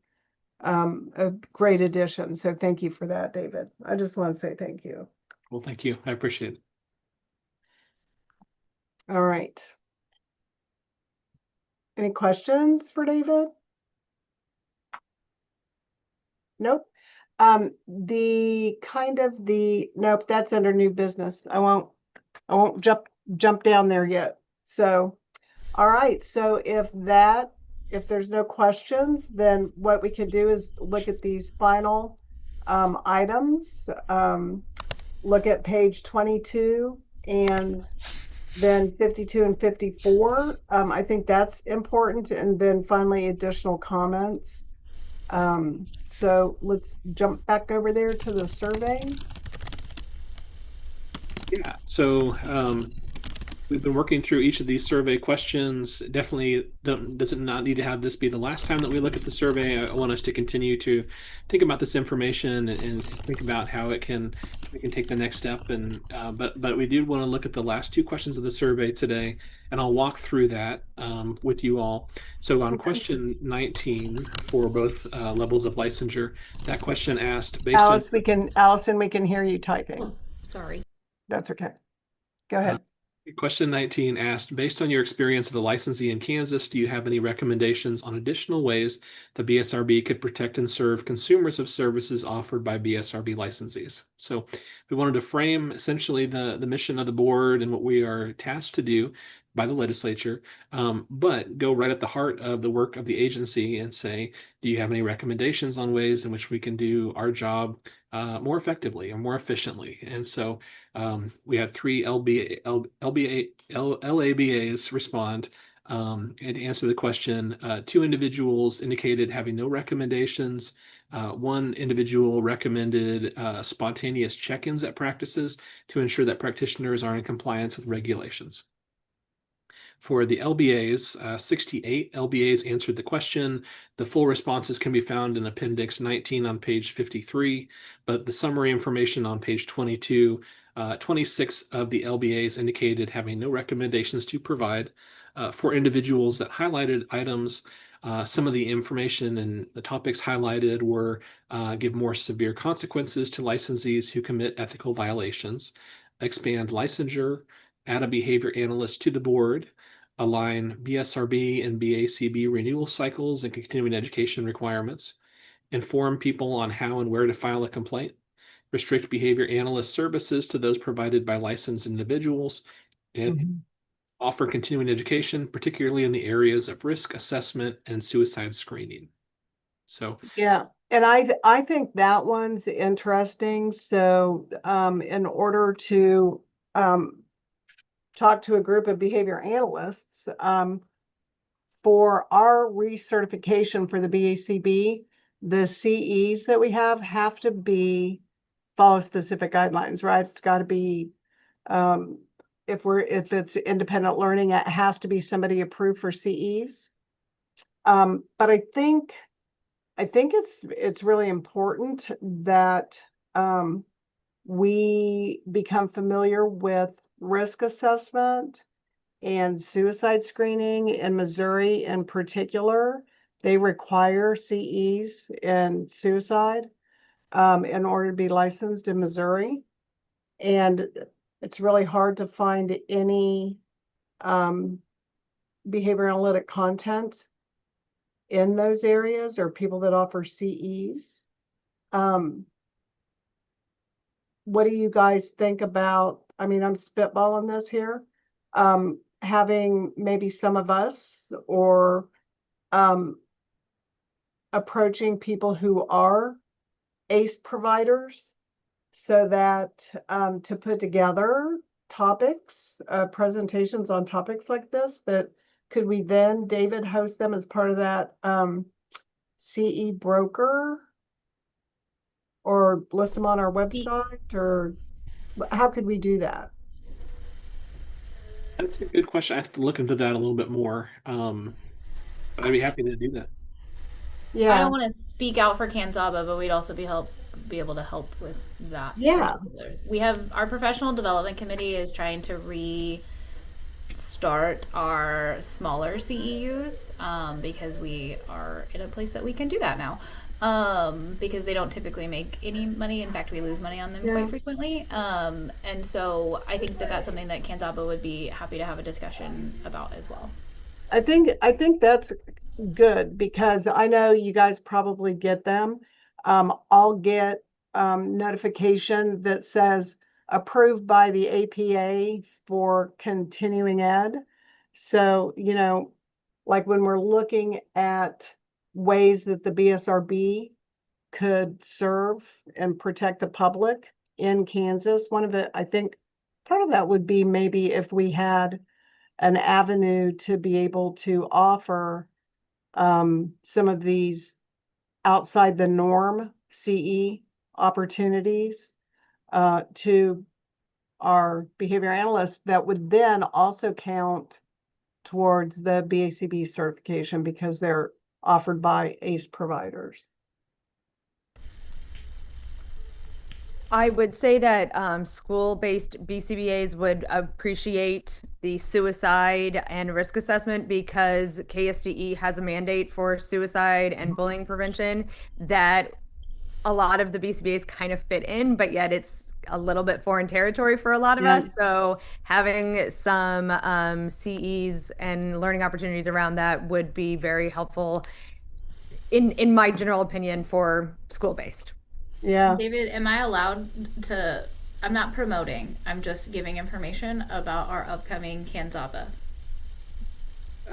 a great addition. So thank you for that, David. I just want to say thank you. Well, thank you. I appreciate it. All right. Any questions for David? Nope. Nope, that's under new business. I won't jump down there yet. So, all right. So if there's no questions, then what we can do is look at these final items. Look at page 22 and then 52 and 54. I think that's important. And then finally, additional comments. So let's jump back over there to the survey. Yeah, so we've been working through each of these survey questions. Definitely does it not need to have this be the last time that we look at the survey. I want us to continue to think about this information and think about how we can take the next step. And but we do want to look at the last two questions of the survey today, and I'll walk through that with you all. So on question 19 for both levels of licensure, that question asked based on Allison, we can hear you typing. Sorry. That's okay. Go ahead. Question 19 asked, based on your experience of the licensee in Kansas, do you have any recommendations on additional ways the BSRB could protect and serve consumers of services offered by BSRB licensees? So we wanted to frame essentially the mission of the board and what we are tasked to do by the legislature, but go right at the heart of the work of the agency and say, do you have any recommendations on ways in which we can do our job more effectively or more efficiently? And so we had three LABAs respond and to answer the question. Two individuals indicated having no recommendations. One individual recommended spontaneous check-ins at practices to ensure that practitioners are in compliance with regulations. For the LBAs, 68 LBAs answered the question. The full responses can be found in Appendix 19 on page 53, but the summary information on page 22, 26 of the LBAs indicated having no recommendations to provide. For individuals that highlighted items, some of the information and the topics highlighted were give more severe consequences to licensees who commit ethical violations, expand licensure, add a behavior analyst to the board, align BSRB and BACB renewal cycles and continuing education requirements, inform people on how and where to file a complaint, restrict behavior analyst services to those provided by licensed individuals, and offer continuing education, particularly in the areas of risk assessment and suicide screening. So yeah, and I think that one's interesting. So in order to talk to a group of behavior analysts for our recertification for the BACB, the CEs that we have to follow specific guidelines, right? It's got to be if it's independent learning, it has to be somebody approved for CEs. But I think it's really important that we become familiar with risk assessment and suicide screening in Missouri in particular. they require CEs in suicide in order to be licensed in Missouri. And it's really hard to find any behavior analytic content in those areas or people that offer CEs. What do you guys think about, I mean, I'm spitballing this here, having maybe some of us or approaching people who are ACE providers so that to put together topics, presentations on topics like this, that could we then, David, host them as part of that CE broker, or list them on our website, or how could we do that? That's a good question. I have to look into that a little bit more. But I'd be happy to do that. I Yeah, don't want to speak out for Kanzaba, but we'd also be able to help with that. Yeah. We have our professional development committee is trying to restart our smaller CEUs because we are in a place that we can do that now. Because they don't typically make any money. In fact, we lose money on them quite frequently. And so I think that that's something that Kanzaba would be happy to have a discussion about as well. I think that's good, because I know you guys probably get them. I'll get notification that says approved by the APA for continuing ed. So, you know, like when we're looking at ways that the BSRB could serve and protect the public in Kansas, one of it, I think part of that would be maybe if we had an avenue to be able to offer some of these outside the norm CE opportunities to our behavior analysts that would then also count towards the BACB certification because they're offered by ACE providers. I would say that school-based BCBAs would appreciate the suicide and risk assessment, because KSDE has a mandate for suicide and bullying prevention that a lot of the BCBAs kind of fit in, but yet it's a little bit foreign territory for a lot of us. So having some CEs and learning opportunities around that would be very helpful in my general opinion for school-based. Yeah. David, am I allowed to? I'm not promoting. I'm just giving information about our upcoming Kanzaba.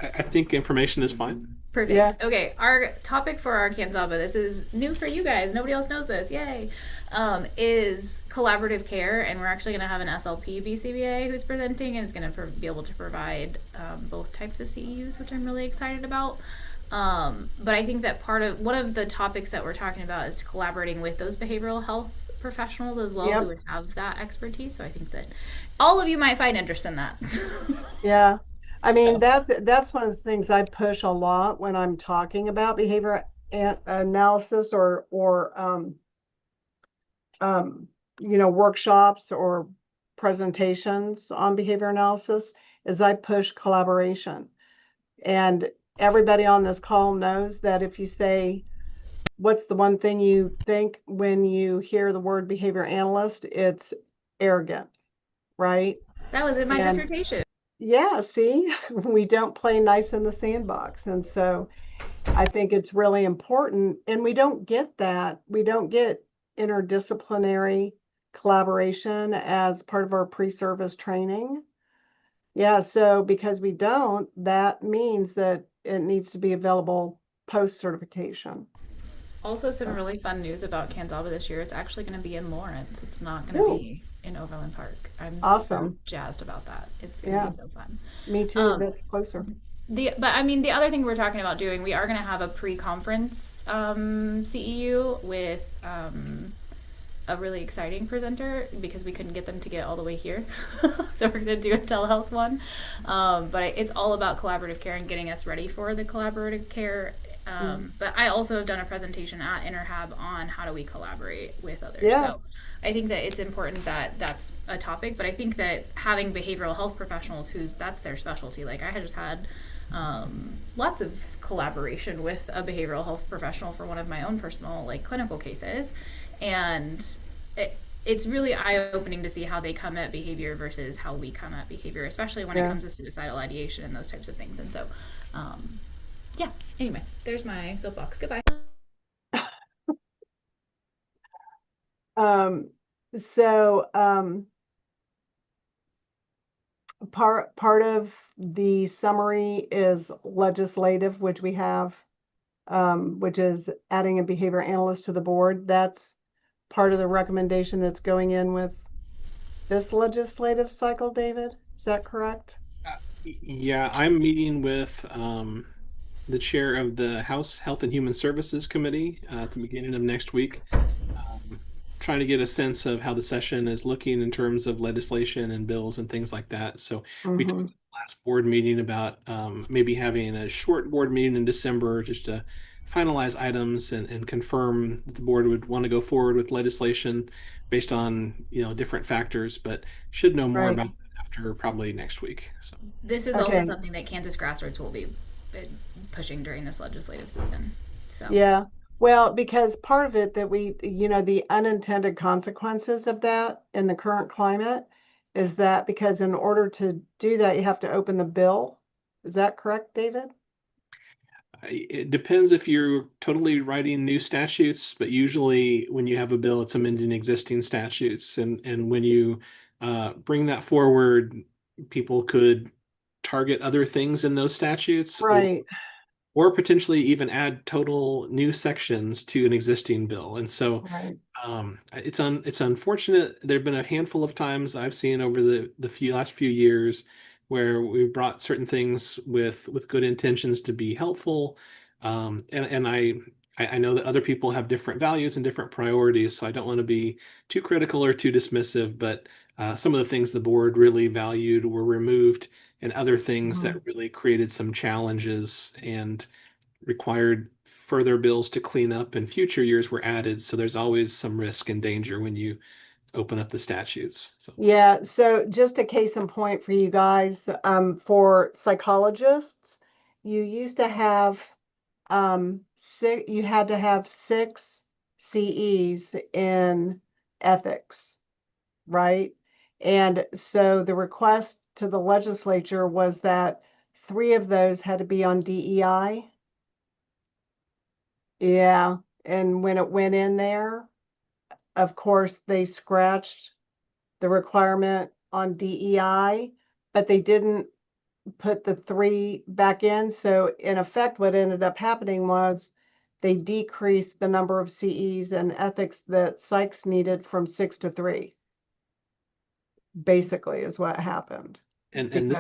I think information is fine. Perfect. Yeah. Okay, our topic for our Kanzaba, this is new for you guys. Nobody else knows this. Yay. Is collaborative care, and we're actually going to have an SLP BCBA who's presenting and is going to be able to provide both types of CEUs, which I'm really excited about. But I think that one of the topics that we're talking about is collaborating with those behavioral health professionals as well who would have that expertise. So I think that all of you might find interest in that. Yeah. I mean, that's one of the things I push a lot when I'm talking about behavior analysis or you know, workshops or presentations on behavior analysis, is I push collaboration. And everybody on this call knows that if you say, what's the one thing you think when you hear the word behavior analyst, it's arrogant, right? That was in my dissertation. Yeah, see, we don't play nice in the sandbox. And so I think it's really important. And we don't get that. We don't get interdisciplinary collaboration as part of our pre-service training. Yeah, so because we don't, that means that it needs to be available post-certification. Also, some really fun news about Kanzaba this year. It's actually going to be in Lawrence. It's not going to be in Overland Park. I'm Awesome. so jazzed about that. It's going to be so fun. Me too, that's closer. But I mean, the other thing we're talking about doing, we are going to have a pre-conference CEU with a really exciting presenter because we couldn't get them to get all the way here. So we're going to do a telehealth one. But it's all about collaborative care and getting us ready for the collaborative care. But I also have done a presentation at InterHab on how do we collaborate with others. Yeah. So I think that it's important that that's a topic, but I think that having behavioral health professionals that's their specialty. Like I had just had lots of collaboration with a behavioral health professional for one of my own personal like clinical cases, and it's really eye-opening to see how they come at behavior versus how we come at behavior, especially when it comes to suicidal ideation and those types of things. And so yeah, anyway, there's my soapbox. Goodbye. Part of the summary is legislative, which we have, which is adding a behavior analyst to the board. That's part of the recommendation that's going in with this legislative cycle, David. Is that correct? Yeah, I'm meeting with the chair of the House Health and Human Services Committee at the beginning of next week, trying to get a sense of how the session is looking in terms of legislation and bills and things like that. So we talked at the last board meeting about maybe having a short board meeting in December just to finalize items and confirm that the board would want to go forward with legislation based on, you know, different factors, but should know more about that after probably next week. So This is also something that Kansas Grassroots will be pushing during this legislative season. So yeah, well, because part of it that we, you know, the unintended consequences of that in the current climate is that because in order to do that, you have to open the bill. Is that correct, David? it depends if you're totally writing new statutes, but usually when you have a bill, it's amending existing statutes. And when you bring that forward, people could target other things in those statutes, Right. or potentially even add total new sections to an existing bill. And so Right. it's unfortunate. There have been a handful of times I've seen over the last few years where we've brought certain things with good intentions to be helpful. And I know that other people have different values and different priorities, so I don't want to be too critical or too dismissive, but some of the things the board really valued were removed, and other things that really created some challenges and required further bills to clean up in future years were added. So there's always some risk and danger when you open up the statutes. So Yeah, so just a case in point for you guys, for psychologists, you used to have you had to have 6 CEs in ethics, right? And so the request to the legislature was that 3 of those had to be on DEI. Yeah, and when it went in there, of course, they scratched the requirement on DEI, but they didn't put the 3 back in. So in effect, what ended up happening was they decreased the number of CEs and ethics that psychs needed from 6 to 3. Basically, is what happened. and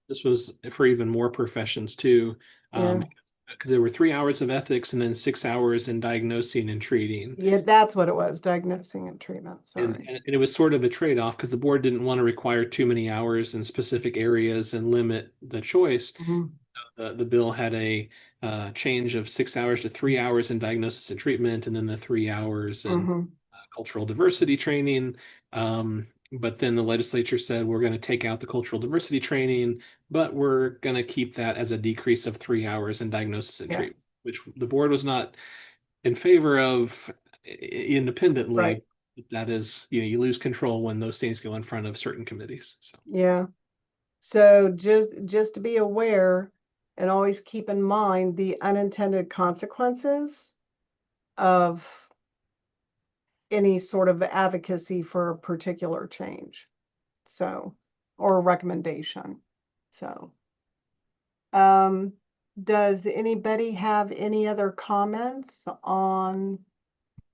this was for even more professions too, because there were 3 hours of ethics and then 6 hours in diagnosing and treating. Yeah, that's what it was, diagnosing and treatment. Sorry. And it was sort of a trade-off because the board didn't want to require too many hours in specific areas and limit the choice. The bill had a change of 6 hours to 3 hours in diagnosis and treatment, and then the 3 hours in cultural diversity training. But then the legislature said, we're going to take out the cultural diversity training, but we're going to keep that as a decrease of 3 hours in diagnosis and treatment, which the board was not in favor of independently. Right. That is, you know, you lose control when those things go in front of certain committees. So yeah. So just to be aware and always keep in mind the unintended consequences of any sort of advocacy for a particular change. So, or recommendation. So, does anybody have any other comments on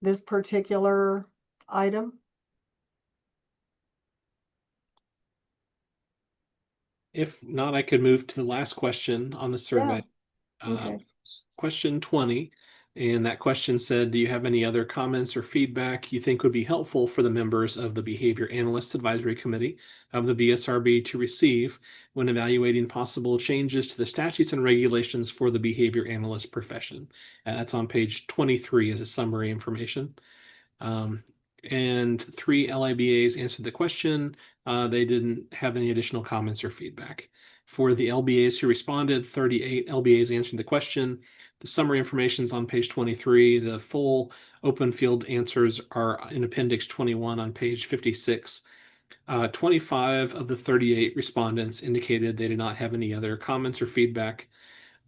this particular item? if not, I could move to the last question on the survey. Okay. Question 20. And that question said, do you have any other comments or feedback you think would be helpful for the members of the Behavior Analyst Advisory Committee of the BSRB to receive when evaluating possible changes to the statutes and regulations for the behavior analyst profession? That's on page 23 as a summary information. And 3 LIBAs answered the question. They didn't have any additional comments or feedback. For the LBAs who responded, 38 LBAs answered the question. The summary information is on page 23. The full open field answers are in Appendix 21 on page 56. 25 of the 38 respondents indicated they did not have any other comments or feedback.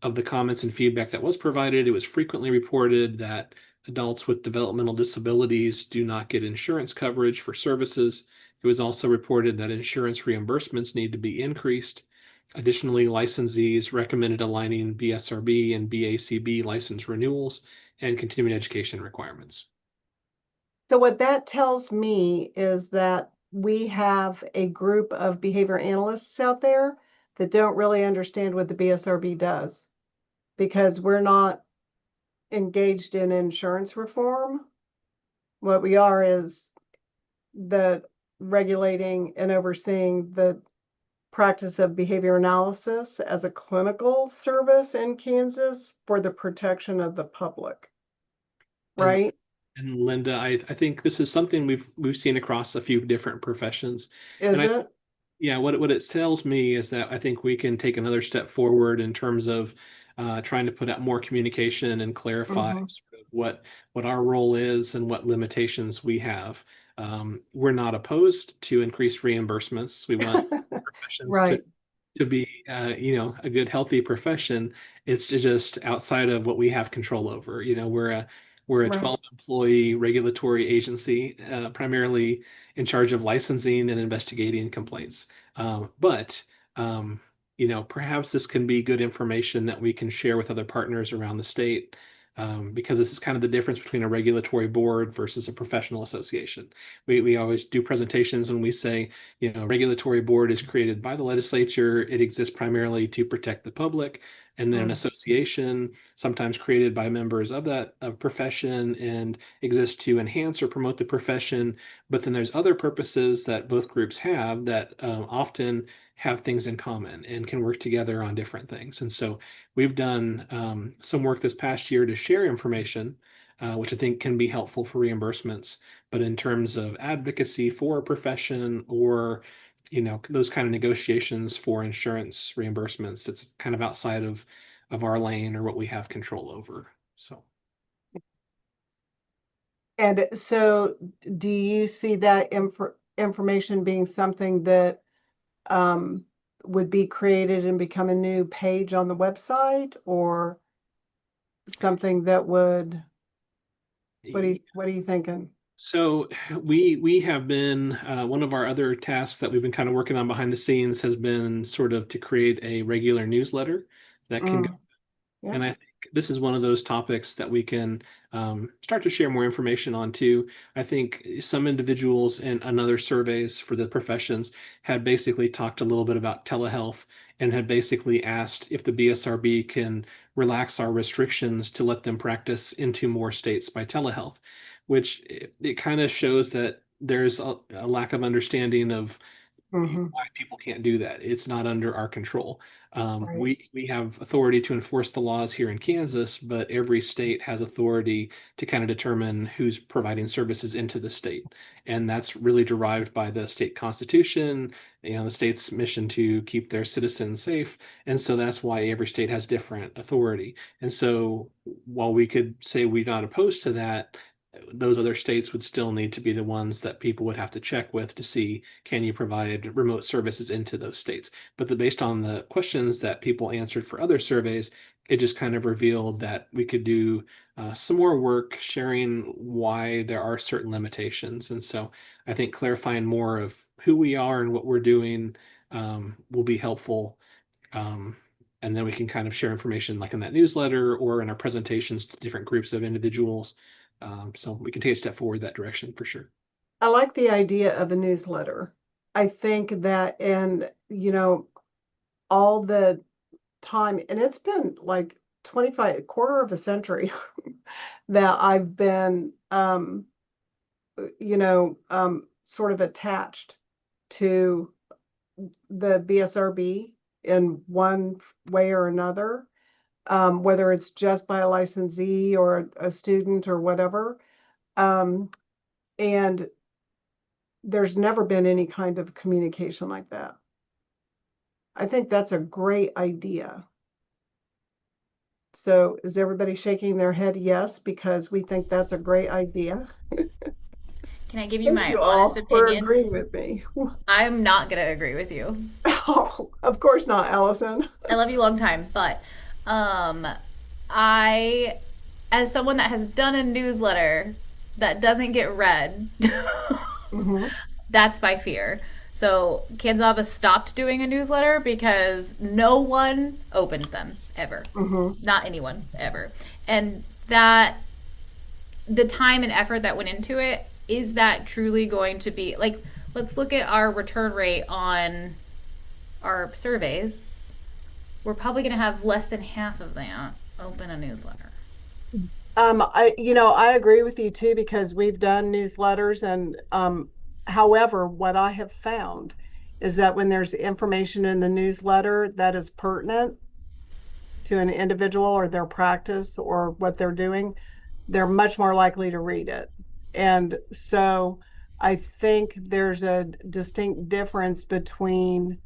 Of the comments and feedback that was provided, it was frequently reported that adults with developmental disabilities do not get insurance coverage for services. It was also reported that insurance reimbursements need to be increased. Additionally, licensees recommended aligning BSRB and BACB license renewals and continuing education requirements. So what that tells me is that we have a group of behavior analysts out there that don't really understand what the BSRB does, because we're not engaged in insurance reform. What we are is the regulating and overseeing the practice of behavior analysis as a clinical service in Kansas for the protection of the public. Right? And Linda, I think this is something we've seen across a few different professions. Is And it? Yeah, what it tells me is that I think we can take another step forward in terms of trying to put out more communication and clarify sort of what our role is and what limitations we have. We're not opposed to increased reimbursements. We want professions Right. to be a good healthy profession. It's just outside of what we have control over. We're a Right. 12 employee regulatory agency, primarily in charge of licensing and investigating complaints. But perhaps this can be good information that we can share with other partners around the state, because this is kind of the difference between a regulatory board versus a professional association. We always do presentations and we say, regulatory board is created by the legislature. It exists primarily to protect the public. And then an association, sometimes created by members of that profession, and exists to enhance or promote the profession. But then there's other purposes that both groups have that often have things in common and can work together on different things. And so we've done some work this past year to share information, which I think can be helpful for reimbursements. But in terms of advocacy for a profession or those kind of negotiations for insurance reimbursements, it's kind of outside of our lane or what we have control over. So. And so do you see that information being something that would be created and become a new page on the website, or something that would, what are you thinking? So we have been one of our other tasks that we've been kind of working on behind the scenes has been sort of to create a regular newsletter that can go. Yeah. And I think this is one of those topics that we can start to share more information on too. I think some individuals in other surveys for the professions had basically talked a little bit about telehealth and had basically asked if the BSRB can relax our restrictions to let them practice into more states by telehealth, which it kind of shows that there's a lack of understanding of why people can't do that. It's not under our control. Right. We have authority to enforce the laws here in Kansas, but every state has authority to kind of determine who's providing services into the state. And that's really derived by the state constitution, the state's mission to keep their citizens safe. And so that's why every state has different authority. And so while we could say we're not opposed to that, those other states would still need to be the ones that people would have to check with to see, can you provide remote services into those states? But based on the questions that people answered for other surveys, it just kind of revealed that we could do some more work sharing why there are certain limitations. And so I think clarifying more of who we are and what we're doing will be helpful. And then we can kind of share information like in that newsletter or in our presentations to different groups of individuals. So we can take a step forward that direction for sure. I like the idea of a newsletter. I think that, and all the time, and it's been like 25, quarter of a century that I've been, sort of attached to the BSRB in one way or another, whether it's just by a licensee or a student or whatever. And there's never been any kind of communication like that. I think that's a great idea. So is everybody shaking their head yes, because we think that's a great idea? Can I give you Thank my you all honest for opinion? agreeing with me. I'm not gonna agree with you. Oh, of course not, Allison. I love you long time, but I, as someone that has done a newsletter that doesn't get read, Mhm. that's my fear. So Kansas stopped doing a newsletter because no one opened them ever. Mhm. Not anyone ever. And that the time and effort that went into it, is that truly going to be like, let's look at our return rate on our surveys. We're probably going to have less than half of that open a newsletter. I agree with you too, because we've done newsletters and, however, what I have found is that when there's information in the newsletter that is pertinent to an individual or their practice or what they're doing, they're much more likely to read it. And so I think there's a distinct difference between,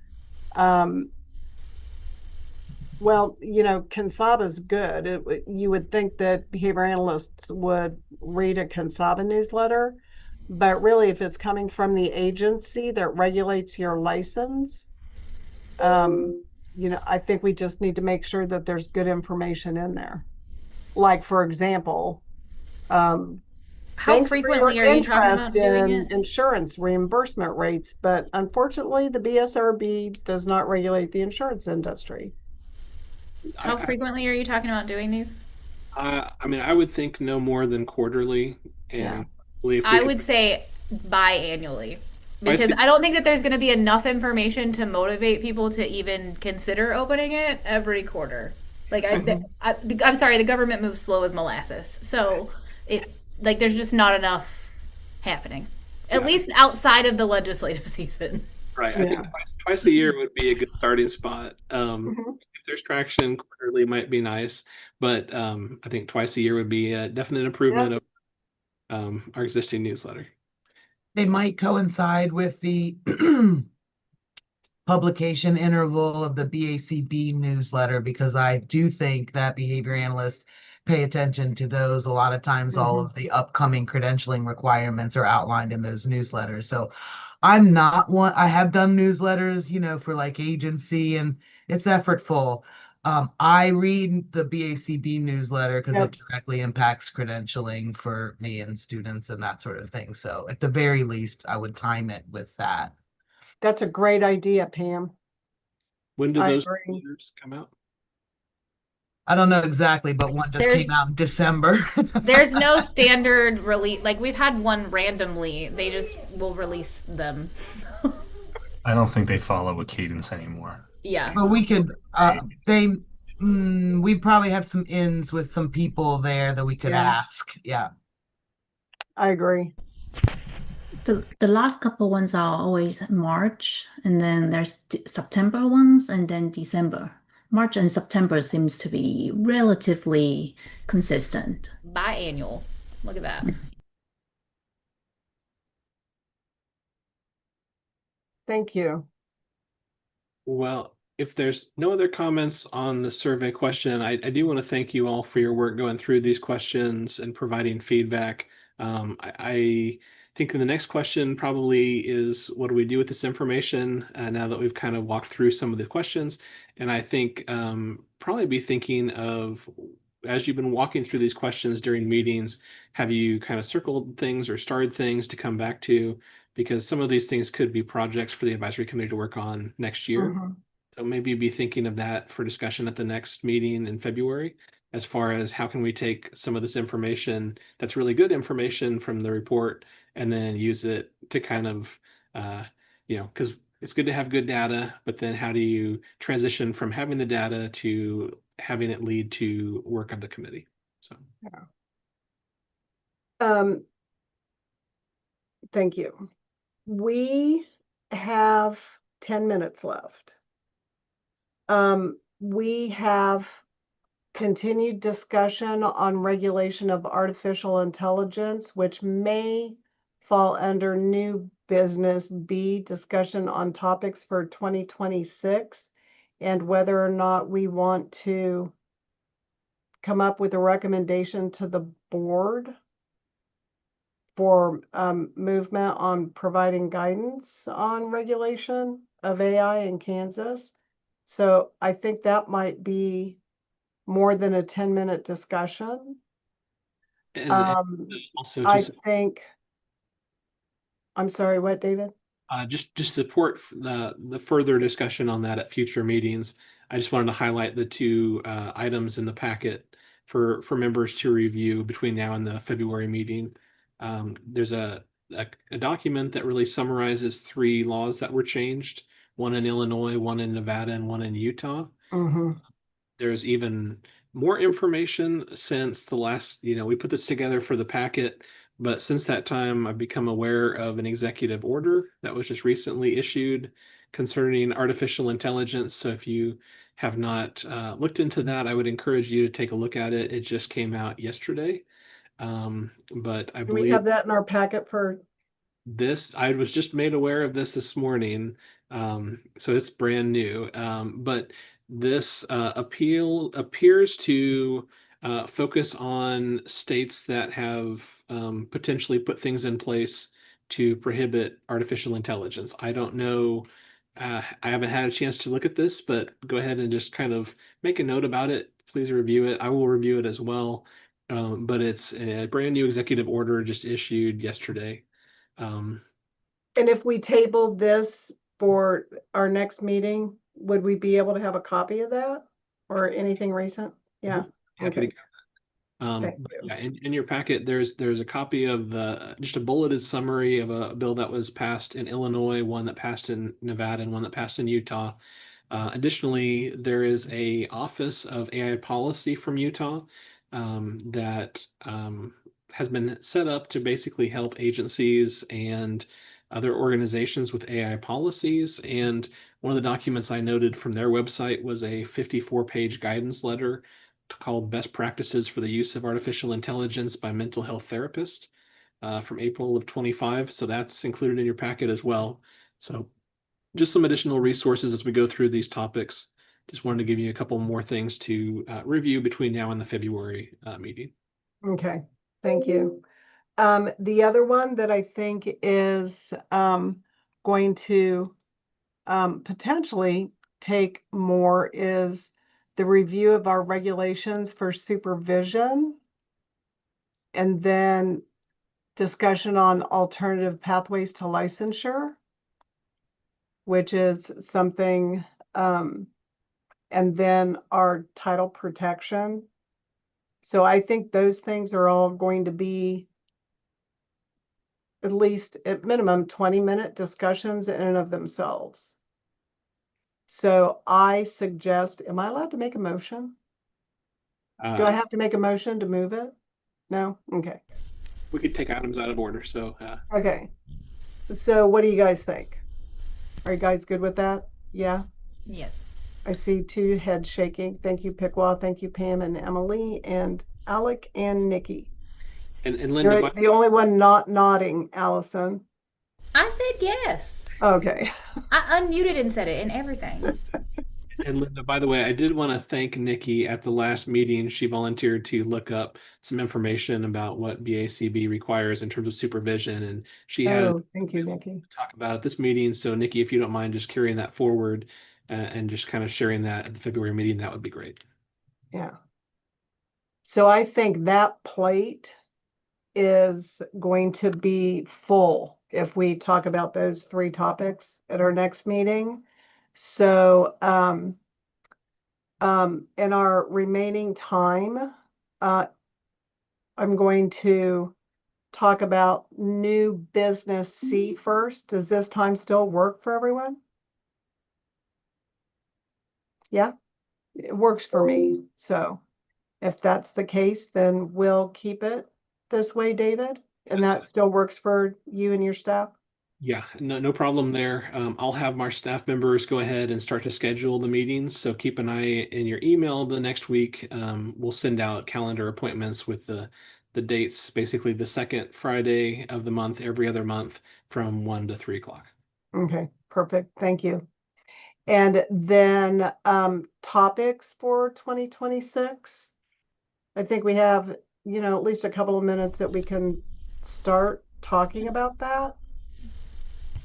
well, Consaba's good. You would think that behavior analysts would read a Consaba newsletter, but really, if it's coming from the agency that regulates your license, I think we just need to make sure that there's good information in there. Like, for example, How thanks for frequently your are you talking about interest doing in it? insurance reimbursement rates, but unfortunately, the BSRB does not regulate the insurance industry. How frequently are you talking about doing these? I mean, I would think no more than quarterly, and if I we would could, say biannually, because see- I don't think that there's going to be enough information to motivate people to even consider opening it every quarter. Like I'm sorry, the government moves slow as molasses, so there's just not enough happening, at Yeah. least outside of the legislative season. right, I think Yeah. twice a year would be a good starting spot. Mhm. If there's traction, quarterly might be nice, but I think twice a year would be a definite improvement of our existing newsletter. They might coincide with the publication interval of the BACB newsletter, because I do think that behavior analysts pay attention to those. A lot of times, all of the upcoming credentialing requirements are outlined in those newsletters. So I'm not one, I have done newsletters, for like agency, and it's effortful. I read the BACB newsletter because it directly impacts credentialing for me and students and that sort of thing. So at the very least, I would time it with that. That's a great idea, Pam. When do I those agree. newsletters come out? I don't know exactly, but one just There's- came out in December. There's no standard release. Like we've had one randomly. They just will release them. I don't think they follow a cadence anymore. Yeah. But we could, we probably have some ins with some people there that we could ask. Yeah. I agree. The last couple ones are always March, and then there's September ones, and then December. March and September seems to be relatively consistent. Biannual. Look at that. Thank you. Well, if there's no other comments on the survey question, I do want to thank you all for your work going through these questions and providing feedback. I think the next question probably is, what do we do with this information now that we've kind of walked through some of the questions? And I think probably be thinking of, as you've been walking through these questions during meetings, have you kind of circled things or started things to come back to? Because some of these things could be projects for the advisory committee to work on next year. So maybe be thinking of that for discussion at the next meeting in February, as far as how can we take some of this information that's really good information from the report and then use it to kind of, because it's good to have good data, but then how do you transition from having the data to having it lead to work of the committee? So. Thank you. We have 10 minutes left. We have continued discussion on regulation of artificial intelligence, which may fall under new business B, discussion on topics for 2026. and whether or not we want to come up with a recommendation to the board for movement on providing guidance on regulation of AI in Kansas. So I think that might be more than a 10-minute discussion. And also I just think, I'm sorry, what, David? just support the further discussion on that at future meetings. I just wanted to highlight the two items in the packet for members to review between now and the February meeting. There's a document that really summarizes 3 laws that were changed, one in Illinois, one in Nevada, and one in Utah. Mm-hmm. There's even more information since the last, we put this together for the packet, but since that time, I've become aware of an executive order that was just recently issued concerning artificial intelligence. So if you have not looked into that, I would encourage you to take a look at it. It just came out yesterday. But I Do we believe have that in our packet for? I was just made aware of this morning. So it's brand new. But this appeal appears to focus on states that have potentially put things in place to prohibit artificial intelligence. I don't know. I haven't had a chance to look at this, but go ahead and just kind of make a note about it. Please review it. I will review it as well. But it's a brand new executive order just issued yesterday. And if we tabled this for our next meeting, would we be able to have a copy of that or anything recent? Yeah. Happy to Okay. go. Thank But you. yeah, in your packet, there's a copy of just a bulleted summary of a bill that was passed in Illinois, one that passed in Nevada, and one that passed in Utah. Additionally, there is a Office of AI Policy from Utah that has been set up to basically help agencies and other organizations with AI policies. And one of the documents I noted from their website was a 54-page guidance letter called Best Practices for the Use of Artificial Intelligence by Mental Health Therapists from April of 25. So that's included in your packet as well. So just some additional resources as we go through these topics. Just wanted to give you a couple more things to review between now and the February meeting. Okay, thank you. The other one that I think is going to potentially take more is the review of our regulations for supervision, and then discussion on alternative pathways to licensure, which is something, and then our title protection. So I think those things are all going to be at least at minimum 20-minute discussions in and of themselves. So I suggest, am I allowed to make a motion? Do I have to make a motion to move it? No? Okay. We could take items out of order. So Okay. So what do you guys think? Are you guys good with that? Yeah? Yes. I see 2 heads shaking. Thank you, Pickwa. Thank you, Pam and Emily and Alec and Nikki. and Linda, You're the only one not nodding, Allison. I said yes. Okay. I unmuted and said it and everything. And Linda, by the way, I did want to thank Nikki. At the last meeting, she volunteered to look up some information about what BACB requires in terms of supervision, and she has Thank you, Nikki. talk about at this meeting. So Nikki, if you don't mind just carrying that forward and just kind of sharing that at the February meeting, that would be great. Yeah. So I think that plate is going to be full if we talk about those 3 topics at our next meeting. So in our remaining time, I'm going to talk about new business C first. Does this time still work for everyone? Yeah, it works for me. So if that's the case, then we'll keep it this way, David. And that still works for you and your staff? Yeah, no problem there. I'll have our staff members go ahead and start to schedule the meetings. So keep an eye in your email the next week. We'll send out calendar appointments with the dates, basically the second Friday of the month, every other month from 1 to 3 o'clock. Okay, perfect. Thank you. And then topics for 2026. I think we have, at least a couple of minutes that we can start talking about that.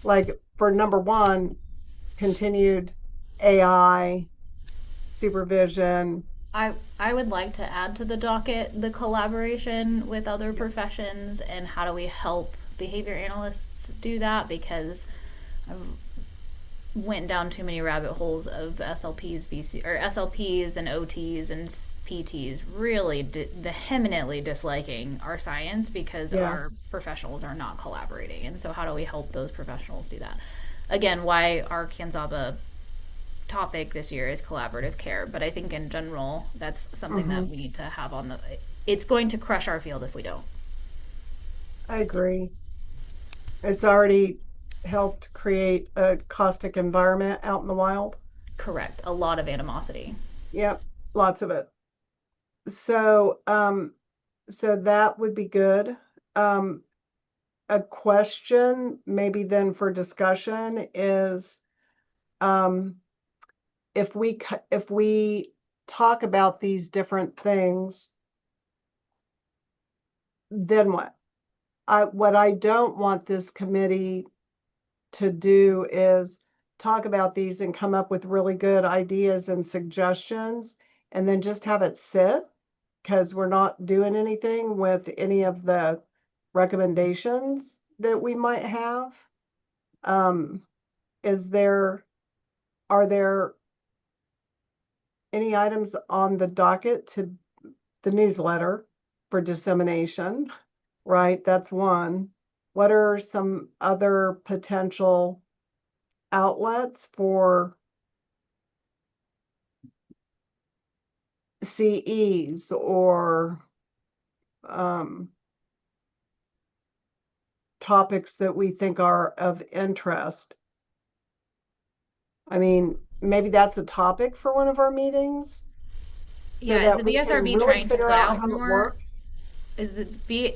Like for number one, continued AI supervision. I would like to add to the docket the collaboration with other professions and how do we help behavior analysts do that, because I've went down too many rabbit holes of SLPs and OTs and PTs really vehemently disliking our science because our professionals are not collaborating. And so how do we help those professionals do that? Again, why our Kanzaba topic this year is collaborative care, but I think in general that's something that we need to have on the. It's going to crush our field if we don't. I agree. It's already helped create a caustic environment out in the wild. Correct. A lot of animosity. Yep, lots of it. So so that would be good. A question maybe then for discussion is if we talk about these different things, then what? What I don't want this committee to do is talk about these and come up with really good ideas and suggestions and then just have it sit, because we're not doing anything with any of the recommendations that we might have. Are there any items on the docket to the newsletter for dissemination? Right, that's one. What are some other potential outlets for CEs or topics that we think are of interest? I mean, maybe that's a topic for one of our meetings. Yeah, is the BSRB trying to put out more? Is the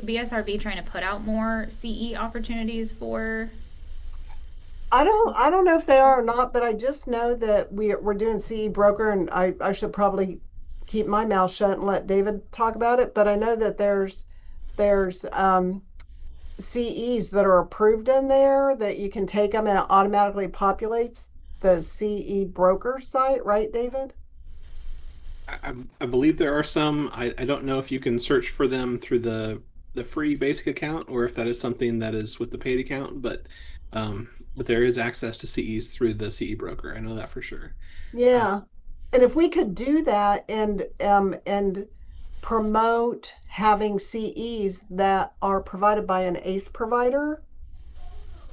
BSRB trying to put out more CE opportunities for? I don't know if they are or not, but I just know that we're doing CE broker, and I should probably keep my mouth shut and let David talk about it. But I know that there's CEs that are approved in there that you can take them and it automatically populates the CE broker site, right, David? I believe there are some. I don't know if you can search for them through the free basic account or if that is something that is with the paid account, but there is access to CEs through the CE broker. I know that for sure. Yeah. And if we could do that and promote having CEs that are provided by an ACE provider,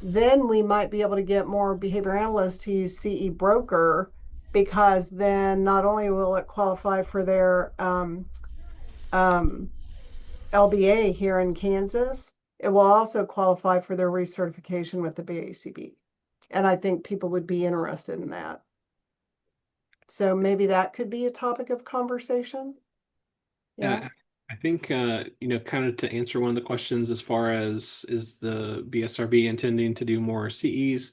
then we might be able to get more behavior analysts to use CE broker, because then not only will it qualify for their LBA here in Kansas, it will also qualify for their recertification with the BACB. And I think people would be interested in that. So maybe that could be a topic of conversation. Yeah. I think, kind of to answer one of the questions as far as is the BSRB intending to do more CEs,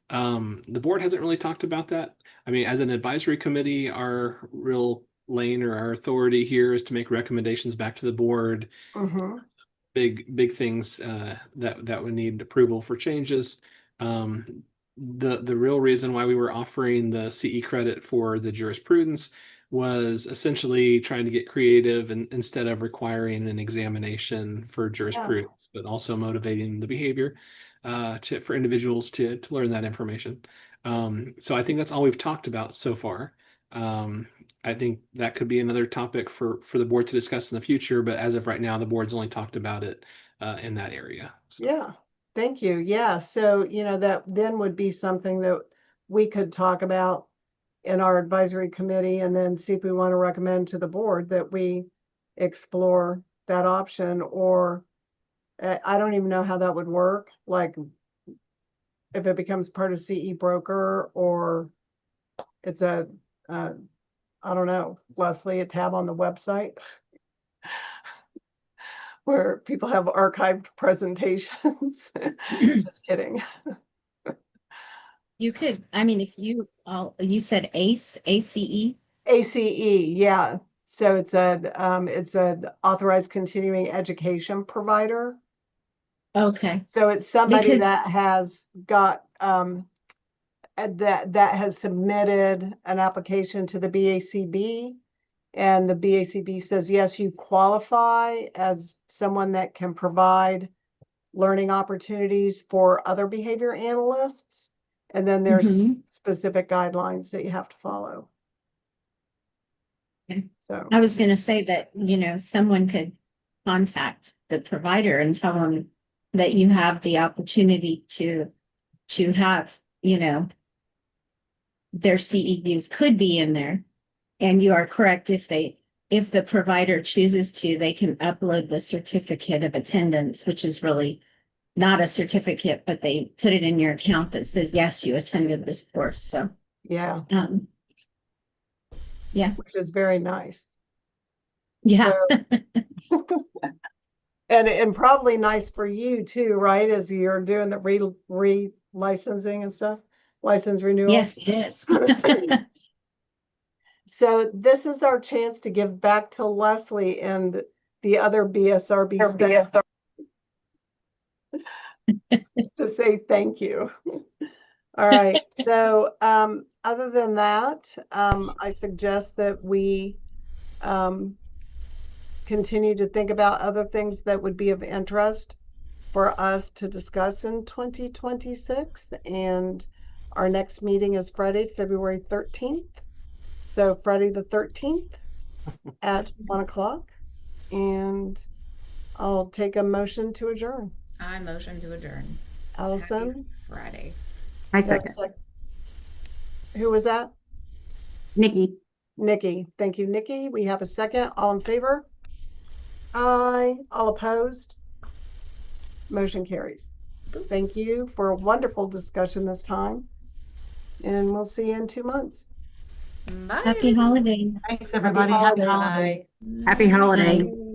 the board hasn't really talked about that. I mean, as an advisory committee, our real lane or our authority here is to make recommendations back to the board. Big things that would need approval for changes. The real reason why we were offering the CE credit for the jurisprudence was essentially trying to get creative and instead of requiring an examination for jurisprudence, but also motivating the behavior for individuals to learn that information. So I think that's all we've talked about so far. I think that could be another topic for the board to discuss in the future, but as of right now, the board's only talked about it in that area. So. Yeah, thank you. Yeah, so that then would be something that we could talk about in our advisory committee and then see if we want to recommend to the board that we explore that option. Or I don't even know how that would work, like if it becomes part of CE broker or it's I don't know, Leslie, a tab on the website where people have archived presentations. Just kidding. You could, I mean, if you said ACE, ACE. ACE, yeah. So it's an authorized continuing education provider. Okay. So it's somebody Because- that has got that has submitted an application to the BACB, and the BACB says, yes, you qualify as someone that can provide learning opportunities for other behavior analysts. And then there's Mhm. specific guidelines that you have to follow. Okay. So I was going to say that, someone could contact the provider and tell them that you have the opportunity to have, their CEUs could be in there. And you are correct. If the provider chooses to, they can upload the certificate of attendance, which is really not a certificate, but they put it in your account that says, yes, you attended this course. So, yeah, yeah. which is very nice. Yeah. So, and probably nice for you too, right? As you're doing the re-licensing and stuff, license renewal. Yes, it is. So this is our chance to give back to Leslie and the other BSRB staff to say thank you. All right. So other than that, I suggest that we continue to think about other things that would be of interest for us to discuss in 2026. And our next meeting is Friday, February 13th. So Friday the 13th at 1 o'clock. And I'll take a motion to adjourn. I motion to adjourn. Allison? Friday. I That's second. Who was that? Nikki. Nikki. Thank you, Nikki. We have a second. All in favor? Aye. All opposed? Motion carries. Thank you for a wonderful discussion this time. And we'll see you in 2 months. Bye. Happy holidays. Thanks, everybody. Happy holidays. Happy holiday. Bye.